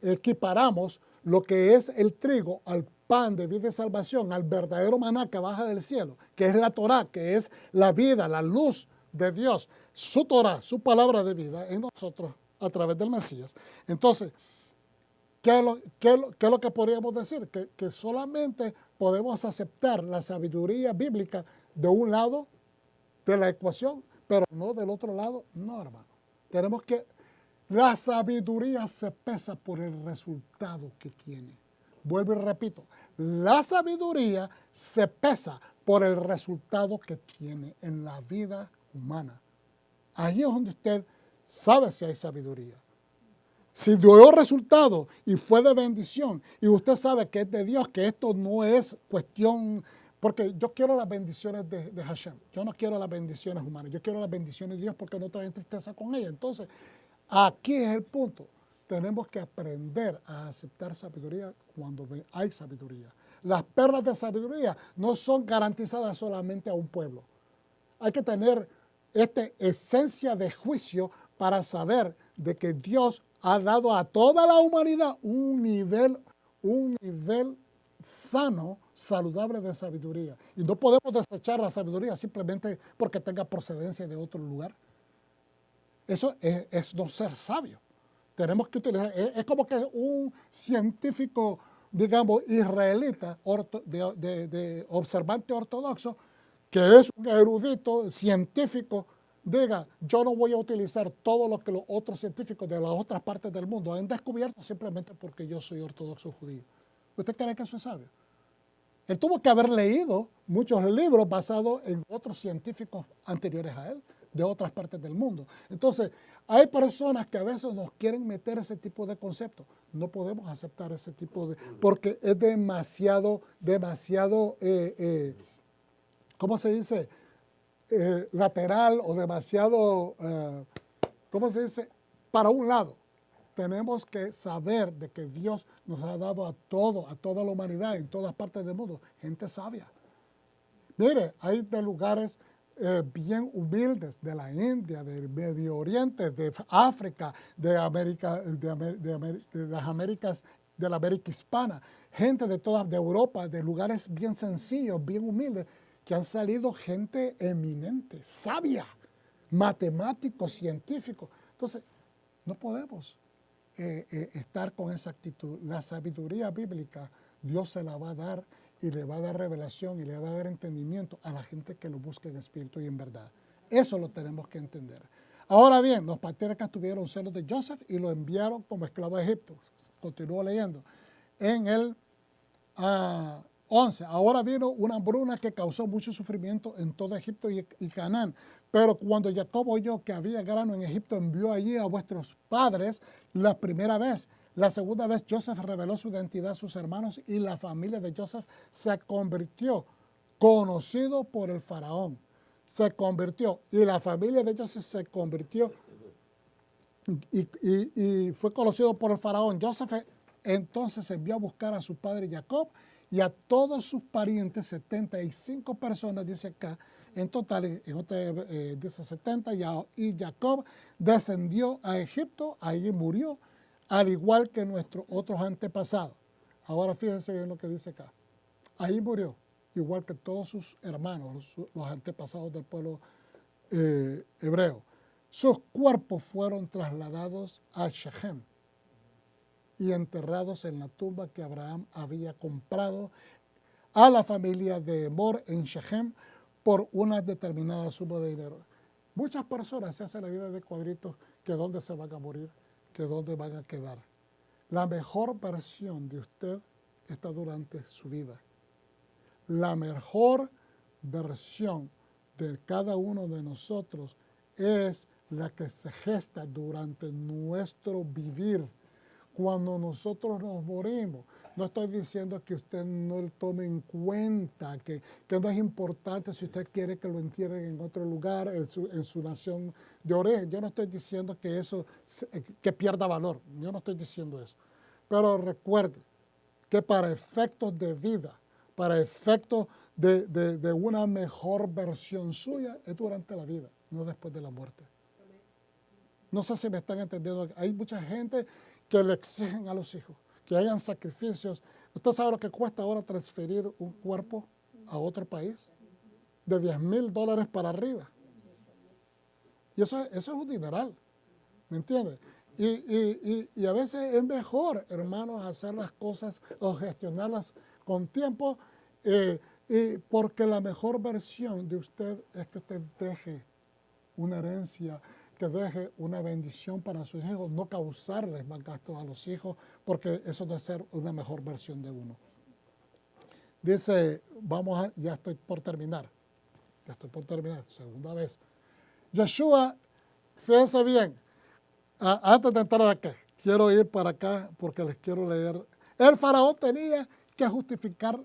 equiparamos lo que es el trigo al pan de vida y salvación, al verdadero maná que baja del cielo, que es la Torah, que es la vida, la luz de Dios, su Torah, su palabra de vida en nosotros a través del Mesías. Entonces, ¿qué es lo que podríamos decir? Que solamente podemos aceptar la sabiduría bíblica de un lado de la ecuación, pero no del otro lado, no, hermano. La sabiduría se pesa por el resultado que tiene. Vuelvo y repito, la sabiduría se pesa por el resultado que tiene en la vida humana. Ahí es donde usted sabe si hay sabiduría. Si dio resultado y fue de bendición, y usted sabe que es de Dios, que esto no es cuestión, porque yo quiero las bendiciones de Hashem, yo no quiero las bendiciones humanas, yo quiero las bendiciones de Dios porque no traen tristeza con ella. Entonces, aquí es el punto. Tenemos que aprender a aceptar sabiduría cuando hay sabiduría. Las perlas de sabiduría no son garantizadas solamente a un pueblo. Hay que tener esta esencia de juicio para saber de que Dios ha dado a toda la humanidad un nivel sano, saludable de sabiduría. Y no podemos desechar la sabiduría simplemente porque tenga procedencia de otro lugar. Eso es no ser sabio. Tenemos que utilizar, es como que un científico, digamos, israelita, de observante ortodoxo, que es un erudito científico, diga, yo no voy a utilizar todo lo que los otros científicos de las otras partes del mundo han descubierto simplemente porque yo soy ortodoxo judío. ¿Usted cree que eso es sabio? Él tuvo que haber leído muchos libros basados en otros científicos anteriores a él, de otras partes del mundo. Entonces, hay personas que a veces nos quieren meter ese tipo de conceptos. No podemos aceptar ese tipo de... porque es demasiado, ¿cómo se dice? Lateral o demasiado, ¿cómo se dice? Para un lado. tenemos que saber de que Dios nos ha dado a toda la humanidad, en todas partes del mundo, gente sabia. Mire, hay de lugares bien humildes, de la India, del Medio Oriente, de África, de América, de las Américas, de la América hispana, gente de Europa, de lugares bien sencillos, bien humildes, que han salido gente eminente, sabia, matemáticos, científicos. Entonces, no podemos estar con esa actitud. La sabiduría bíblica, Dios se la va a dar y le va a dar revelación y le va a dar entendimiento a la gente que lo busque en espíritu y en verdad. Eso lo tenemos que entender. Ahora bien, los patriarcas tuvieron celos de Joseph y lo enviaron como esclavo a Egipto. Continúo leyendo. En el 11. Ahora vino una hambruna que causó mucho sufrimiento en todo Egipto y Canaán. Pero cuando Jacob oyó que había grano en Egipto, envió allí a vuestros padres la primera vez. La segunda vez Joseph reveló su identidad a sus hermanos y la familia de Joseph se convirtió, conocido por el faraón. Se convirtió y la familia de Joseph se convirtió y fue conocido por el faraón. Joseph entonces envió a buscar a su padre Jacob y a todos sus parientes, 75 personas, dice acá, en total, dice 70, y Jacob descendió a Egipto, allí murió, al igual que nuestros otros antepasados. Ahora fíjense bien lo que dice acá. Ahí murió, igual que todos sus hermanos, los antepasados del pueblo hebreo. Sus cuerpos fueron trasladados a Shechem y enterrados en la tumba que Abraham había comprado a la familia de Emor en Shechem por una determinada suma de dinero. Muchas personas se hacen la vida de cuadritos que dónde se van a morir, que dónde van a quedar. La mejor versión de usted está durante su vida. La mejor versión de cada uno de nosotros es la que se gesta durante nuestro vivir. Cuando nosotros nos morimos, no estoy diciendo que usted no lo tome en cuenta, que no es importante si usted quiere que lo entierren en otro lugar, en su nación de origen. Yo no estoy diciendo que eso que pierda valor, yo no estoy diciendo eso. Pero recuerde que para efectos de vida, para efectos de una mejor versión suya, es durante la vida, no después de la muerte. No sé si me están entendiendo. Hay mucha gente que le exigen a los hijos que hagan sacrificios. ¿Usted sabe lo que cuesta ahora transferir un cuerpo a otro país? De $10,000 para arriba. Y eso es un dineral, ¿me entiende? Y a veces es mejor, hermanos, hacer las cosas o gestionarlas con tiempo, porque la mejor versión de usted es que usted deje una herencia, que deje una bendición para sus hijos, no causarles más gastos a los hijos, porque eso no es ser una mejor versión de uno. Dice, ya estoy por terminar, segunda vez. Yeshua, fíjense bien, antes de entrar acá, quiero ir para acá porque les quiero leer. El faraón tenía que justificar,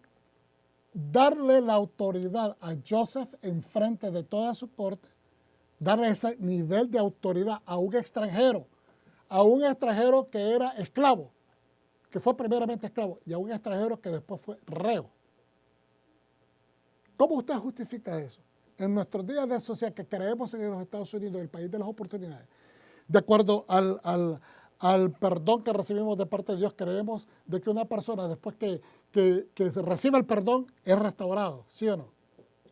darle la autoridad a Joseph en frente de toda su corte, darle ese nivel de autoridad a un extranjero que era esclavo, que fue primeramente esclavo, y a un extranjero que después fue reo. ¿Cómo usted justifica eso? En nuestros días de sociedad que creemos en los Estados Unidos, el país de las oportunidades, de acuerdo al perdón que recibimos de parte de Dios, creemos de que una persona después que recibe el perdón es restaurado, ¿sí o no?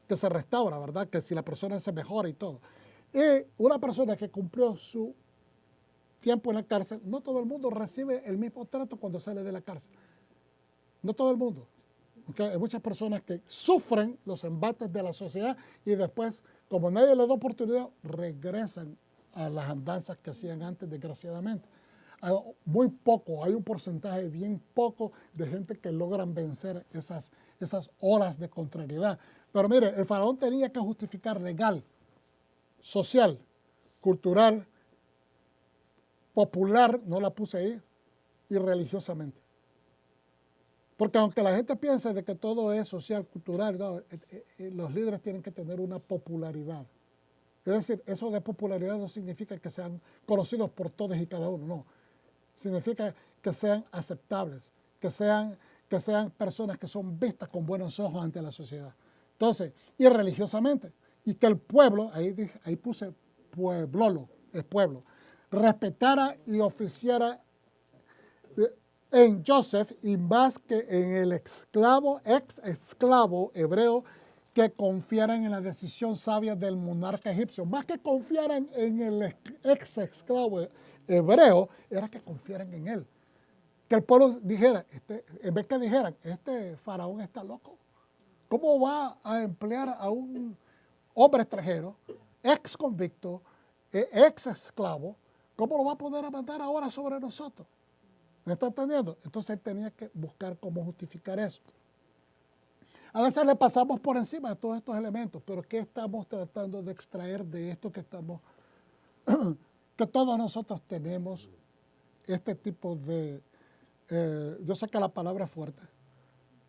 Que se restaura, ¿verdad? Que si la persona se mejora y todo. Y una persona que cumplió su tiempo en la cárcel, no todo el mundo recibe el mismo trato cuando sale de la cárcel. No todo el mundo. ¿Okay? Hay muchas personas que sufren los embates de la sociedad y después, como nadie les da oportunidad, regresan a las andanzas que hacían antes, desgraciadamente. Hay un porcentaje bien poco de gente que logran vencer esas olas de contrariedad. Pero mire, el faraón tenía que justificar legal, social, cultural, popular, no la puse ahí, y religiosamente. Porque aunque la gente piense de que todo es social, cultural, no, los líderes tienen que tener una popularidad. Es decir, eso de popularidad no significa que sean conocidos por todos y cada uno, no. significa que sean aceptables, que sean personas que son vistas con buenos ojos ante la sociedad. Entonces, y religiosamente, y que el pueblo, ahí puse pueblolo, el pueblo, respetara y oficiara en Joseph y más que en el ex esclavo hebreo que confiaran en la decisión sabia del monarca egipcio. Más que confiaran en el ex esclavo hebreo, era que confiaran en él. Que el pueblo dijera, en vez que dijeran, este faraón está loco. ¿Cómo va a emplear a un hombre extranjero, ex convicto, ex esclavo? ¿Cómo lo va a poder mandar ahora sobre nosotros? ¿Me está entendiendo? Entonces él tenía que buscar cómo justificar eso. A veces le pasamos por encima de todos estos elementos, pero ¿qué estamos tratando de extraer de esto que que todos nosotros tenemos este tipo de, yo sé que la palabra es fuerte,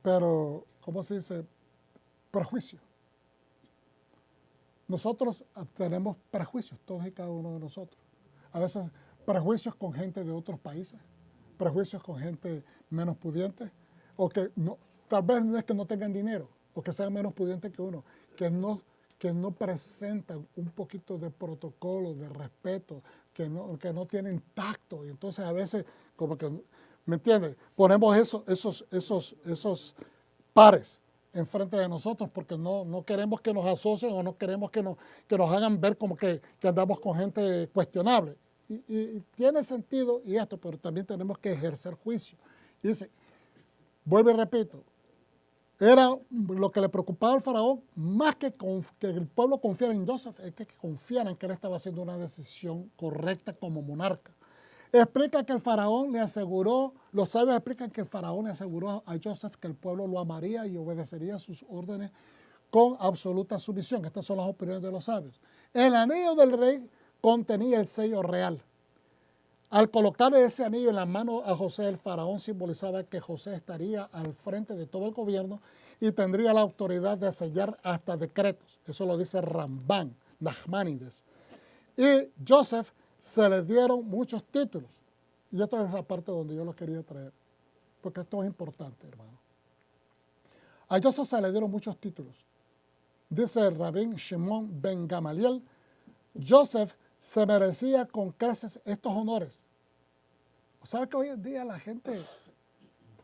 pero, ¿cómo se dice? Prejuicio. Nosotros tenemos prejuicios, todos y cada uno de nosotros. A veces prejuicios con gente de otros países, prejuicios con gente menos pudiente, o que no, tal vez no es que no tengan dinero, o que sean menos pudientes que uno, que no presentan un poquito de protocolo, de respeto, que no tienen tacto. Y entonces a veces, como que, ¿me entiendes? Ponemos esos pares enfrente de nosotros porque no queremos que nos asocien o no queremos que nos hagan ver como que andamos con gente cuestionable. Y tiene sentido y esto, pero también tenemos que ejercer juicio. Y dice, vuelvo y repito, era lo que le preocupaba al faraón, más que el pueblo confiara en Joseph, es que confiaran que él estaba haciendo una decisión correcta como monarca. Explica que el faraón le aseguró, los sabios explican que el faraón le aseguró a Joseph que el pueblo lo amaría y obedecería sus órdenes con absoluta sumisión. Estas son las opiniones de los sabios. El anillo del rey contenía el sello real. Al colocarle ese anillo en la mano a José, el faraón simbolizaba que José estaría al frente de todo el gobierno y tendría la autoridad de sellar hasta decretos. Eso lo dice Rambán, Nachmanides. Y Joseph se le dieron muchos títulos. Y esta es la parte donde yo lo quería traer, porque esto es importante, hermano. A Joseph se le dieron muchos títulos. Dice Rabín Shimon ben Gamaliel, Joseph se merecía con creces estos honores. ¿Sabe que hoy en día la gente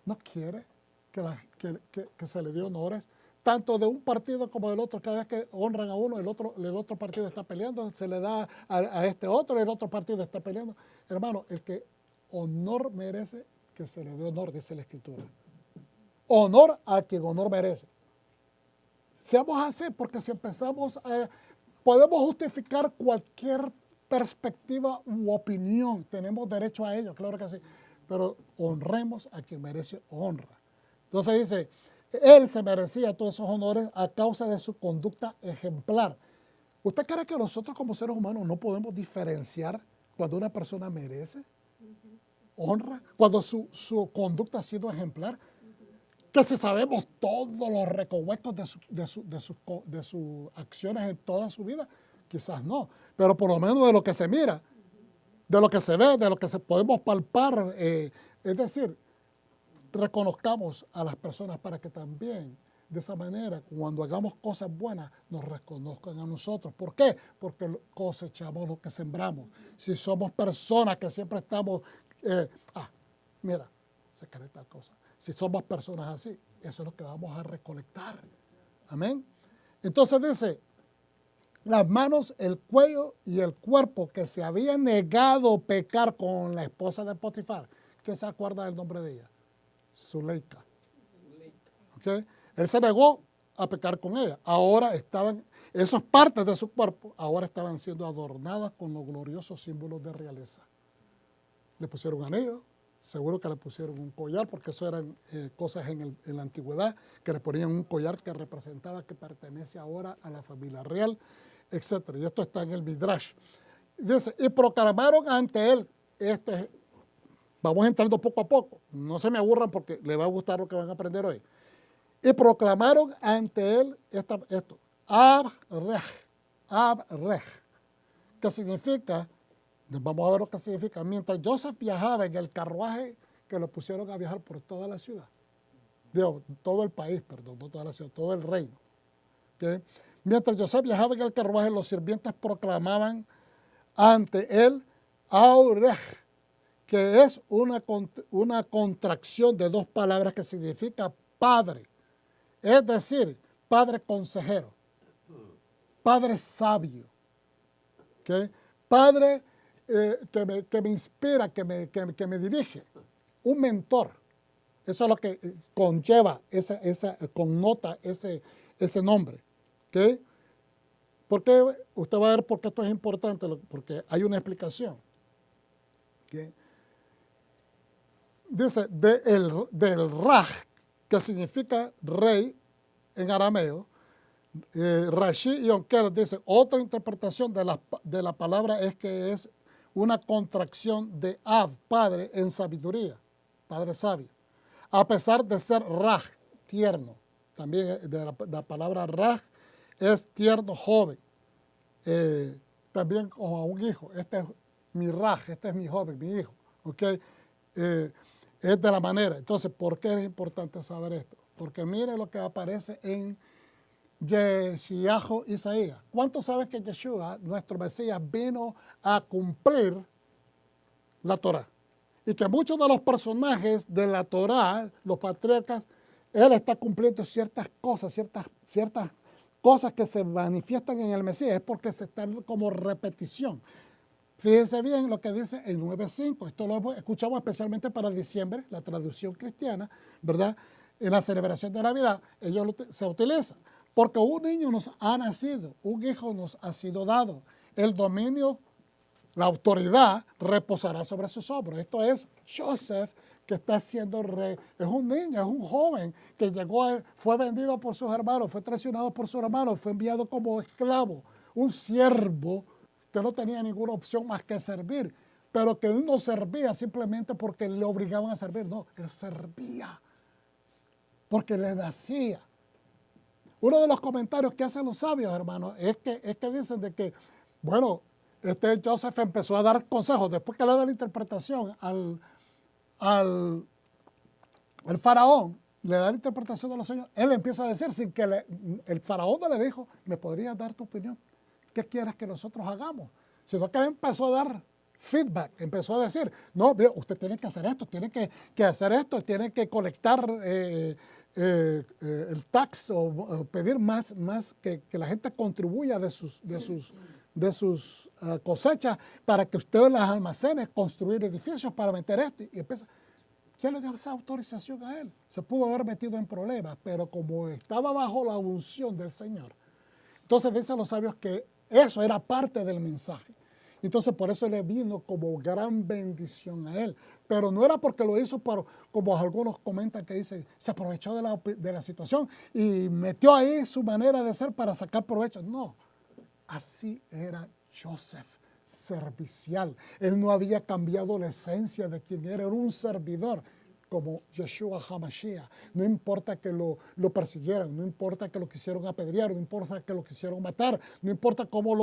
no quiere que se le dé honores? Tanto de un partido como del otro, cada vez que honran a uno, el otro partido está peleando, se le da a este otro, el otro partido está peleando. Hermano, el que honor merece, que se le dé honor, dice la Escritura. Honor a quien honor merece. Seamos así, porque si empezamos podemos justificar cualquier perspectiva u opinión, tenemos derecho a ello, claro que sí, pero honremos a quien merece honra. Entonces dice, él se merecía todos esos honores a causa de su conducta ejemplar. ¿Usted cree que nosotros como seres humanos no podemos diferenciar cuando una persona merece honra, cuando su conducta ha sido ejemplar? Que si sabemos todos los recovecos de sus acciones en toda su vida, quizás no, pero por lo menos de lo que se mira, de lo que se ve, de lo que podemos palpar, es decir, reconozcamos a las personas para que también, de esa manera, cuando hagamos cosas buenas, nos reconozcan a nosotros. ¿Por qué? Porque cosechamos lo que sembramos. Si somos personas que siempre estamos, mira, se cree tal cosa. Si somos personas así, eso es lo que vamos a recolectar. Amén. Entonces dice, las manos, el cuello y el cuerpo que se había negado pecar con la esposa de Potifar. ¿Quién se acuerda del nombre de ella? Zuleika. ¿Okay? Él se negó a pecar con ella. Ahora esas partes de su cuerpo, ahora estaban siendo adornadas con los gloriosos símbolos de realeza. Le pusieron anillo, seguro que le pusieron un collar, porque eso eran cosas en la antigüedad, que le ponían un collar que representaba que pertenece ahora a la familia real, etc. Y esto está en el Midrash. Dice, y proclamaron ante él, vamos entrando poco a poco, no se me aburran porque les va a gustar lo que van a aprender hoy. Y proclamaron ante él esto, Ab-Rej, que significa Vamos a ver lo que significa. Mientras Joseph viajaba en el carruaje que lo pusieron a viajar por toda la ciudad, digo, todo el país, perdón, no toda la ciudad, todo el reino. ¿Okay? Mientras Joseph viajaba en el carruaje, los sirvientes proclamaban ante él Aurej, que es una contracción de dos palabras que significa padre, es decir, padre consejero, padre sabio, ¿okay? Padre que me inspira, que me dirige, un mentor. Eso es lo que conlleva, connota ese nombre. ¿Okay? ¿Por qué? Usted va a ver por qué esto es importante, porque hay una explicación. ¿Okay? Dice, del Raj, que significa rey en arameo, Rashi y Onker dice, otra interpretación de la palabra es que es una contracción de Av, padre, en sabiduría, padre sabio. A pesar de ser Raj, tierno, también de la palabra Raj es tierno, joven. También como a un hijo, este es mi Raj, este es mi joven, mi hijo. ¿Okay? Es de la manera. Entonces, ¿por qué es importante saber esto? Porque mire lo que aparece en Yeshayahu Isaías. ¿Cuántos saben que Yeshua, nuestro Mesías, vino a cumplir la Torá? Y que muchos de los personajes de la Torá, los patriarcas, él está cumpliendo ciertas cosas que se manifiestan en el Mesías, es porque se están como repetición. Fíjense bien lo que dice el 9.5. Esto lo escuchamos especialmente para diciembre, la traducción cristiana, ¿verdad? En la celebración de Navidad, ellos se utilizan. Porque un niño nos ha nacido, un hijo nos ha sido dado. El dominio, la autoridad reposará sobre sus hombros. Esto es Joseph, que está siendo rey. Es un niño, es un joven que llegó, fue vendido por sus hermanos, fue traicionado por sus hermanos, fue enviado como esclavo, un siervo que no tenía ninguna opción más que servir, pero que él no servía simplemente porque le obligaban a servir, no, él servía porque le nacía. Uno de los comentarios que hacen los sabios, hermanos, es que dicen de que, bueno, Joseph empezó a dar consejos, después que le da la interpretación al faraón, le da la interpretación de los sueños, él empieza a decir, sin que el faraón no le dijo, ¿me podrías dar tu opinión? ¿Qué quieres que nosotros hagamos? Sino que él empezó a dar feedback, empezó a decir, no, usted tiene que hacer esto, tiene que hacer esto, tiene que colectar el tax o pedir más que la gente contribuya de sus cosechas para que usted las almacene, construir edificios para meter esto. Y empieza. ¿Quién le dio esa autorización a él? Se pudo haber metido en problemas, pero como estaba bajo la unción del Señor, entonces dicen los sabios que eso era parte del mensaje. Entonces por eso le vino como gran bendición a él. Pero no era porque lo hizo, como algunos comentan que dicen, se aprovechó de la situación y metió ahí su manera de ser para sacar provecho. No, así era Joseph, servicial. Él no había cambiado la esencia de quien era un servidor como Yeshua HaMashiach. No importa que lo persiguieran, no importa que lo quisieron apedrear, no importa que lo quisieron matar, no importa cómo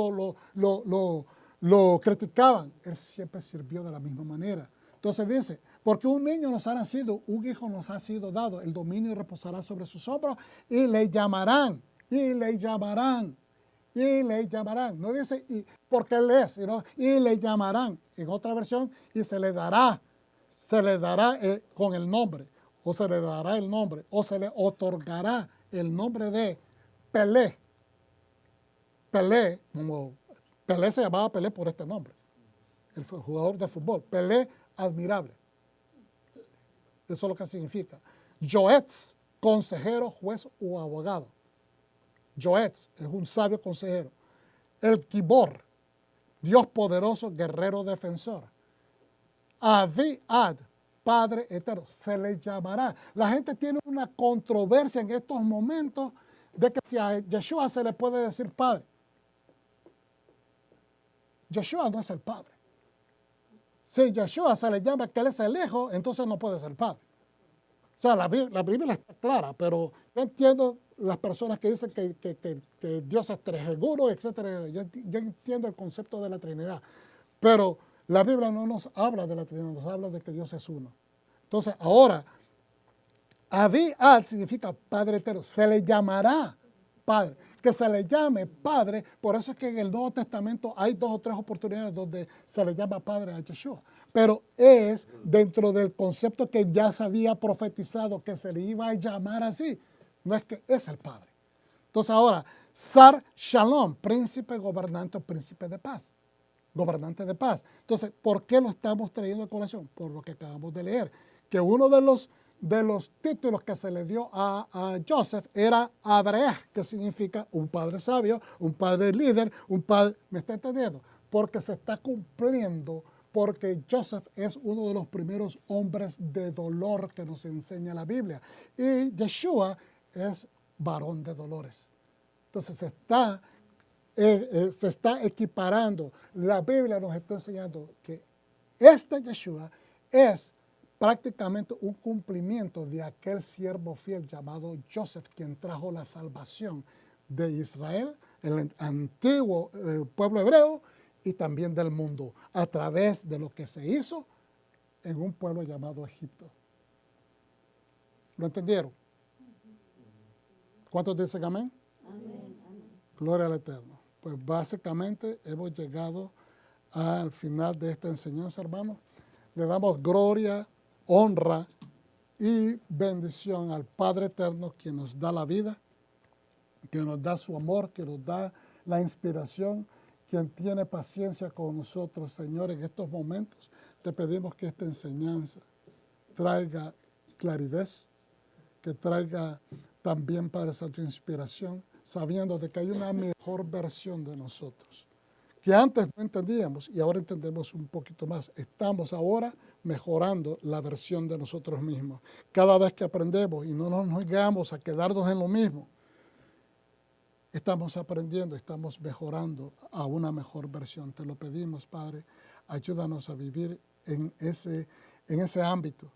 lo criticaban. Él siempre sirvió de la misma manera. Entonces dice, porque un niño nos ha nacido, un hijo nos ha sido dado, el dominio reposará sobre sus hombros y le llamarán. No dice porque él es, sino y le llamarán. En otra versión, y se le dará con el nombre, o se le dará el nombre, o se le otorgará el nombre de Pelé. Pelé, como Pelé se llamaba Pelé por este nombre, el jugador de fútbol. Pelé, admirable. Eso es lo que significa. Yoetz, consejero, juez o abogado. Yoetz es un sabio consejero. El Kibor, Dios poderoso, guerrero defensor. Avi-Ad, Padre eterno, se le llamará. La gente tiene una controversia en estos momentos de que si a Yeshua se le puede decir Padre. Yeshua no es el Padre. Si Yeshua se le llama que él es el Hijo, entonces no puede ser Padre. O sea, la Biblia está clara, pero yo entiendo las personas que dicen que Dios es triseguro, etcétera. Yo entiendo el concepto de la Trinidad. Pero La Biblia no nos habla de la Trinidad, nos habla de que Dios es uno. Entonces, ahora, Avi-Ad significa Padre eterno. Se le llamará Padre. Que se le llame Padre, por eso es que en el Nuevo Testamento hay 2 o 3 oportunidades donde se le llama Padre a Yeshua. Pero es dentro del concepto que ya se había profetizado que se le iba a llamar así. No es que es el Padre. Entonces ahora, Sar Shalom, príncipe, gobernante, príncipe de paz. Gobernante de paz. Entonces, ¿por qué lo estamos trayendo a colación? Por lo que acabamos de leer. Que uno de los títulos que se le dio a Joseph era Abreah, que significa un padre sabio, un padre líder, un padre... ¿Me está entendiendo? Porque se está cumpliendo, porque Joseph es uno de los primeros hombres de dolor que nos enseña la Biblia. Y Yeshua es varón de dolores. Entonces se está equiparando. La Biblia nos está enseñando que este Yeshua es prácticamente un cumplimiento de aquel siervo fiel llamado Joseph, quien trajo la salvación de Israel, el antiguo pueblo hebreo, y también del mundo, a través de lo que se hizo en un pueblo llamado Egipto. ¿Lo entendieron? ¿Cuántos dicen amén? Amén. Gloria al Eterno. Pues básicamente hemos llegado al final de esta enseñanza, hermanos. Le damos gloria, honra y bendición al Padre Eterno, quien nos da la vida, quien nos da su amor, quien nos da la inspiración, quien tiene paciencia con nosotros, Señor, en estos momentos. Te pedimos que esta enseñanza traiga claridad, que traiga también, Padre Santo, inspiración, sabiendo de que hay una mejor versión de nosotros, que antes no entendíamos y ahora entendemos un poquito más. Estamos ahora mejorando la versión de nosotros mismos. Cada vez que aprendemos y no nos negamos a quedarnos en lo mismo, estamos aprendiendo, estamos mejorando a una mejor versión. Te lo pedimos, Padre, ayúdanos a vivir en ese ámbito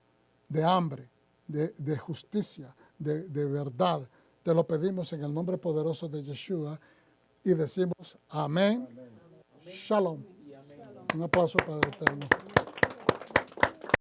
de hambre, de justicia, de verdad. Te lo pedimos en el nombre poderoso de Yeshua y decimos amén. Shalom. Un aplauso para el Eterno.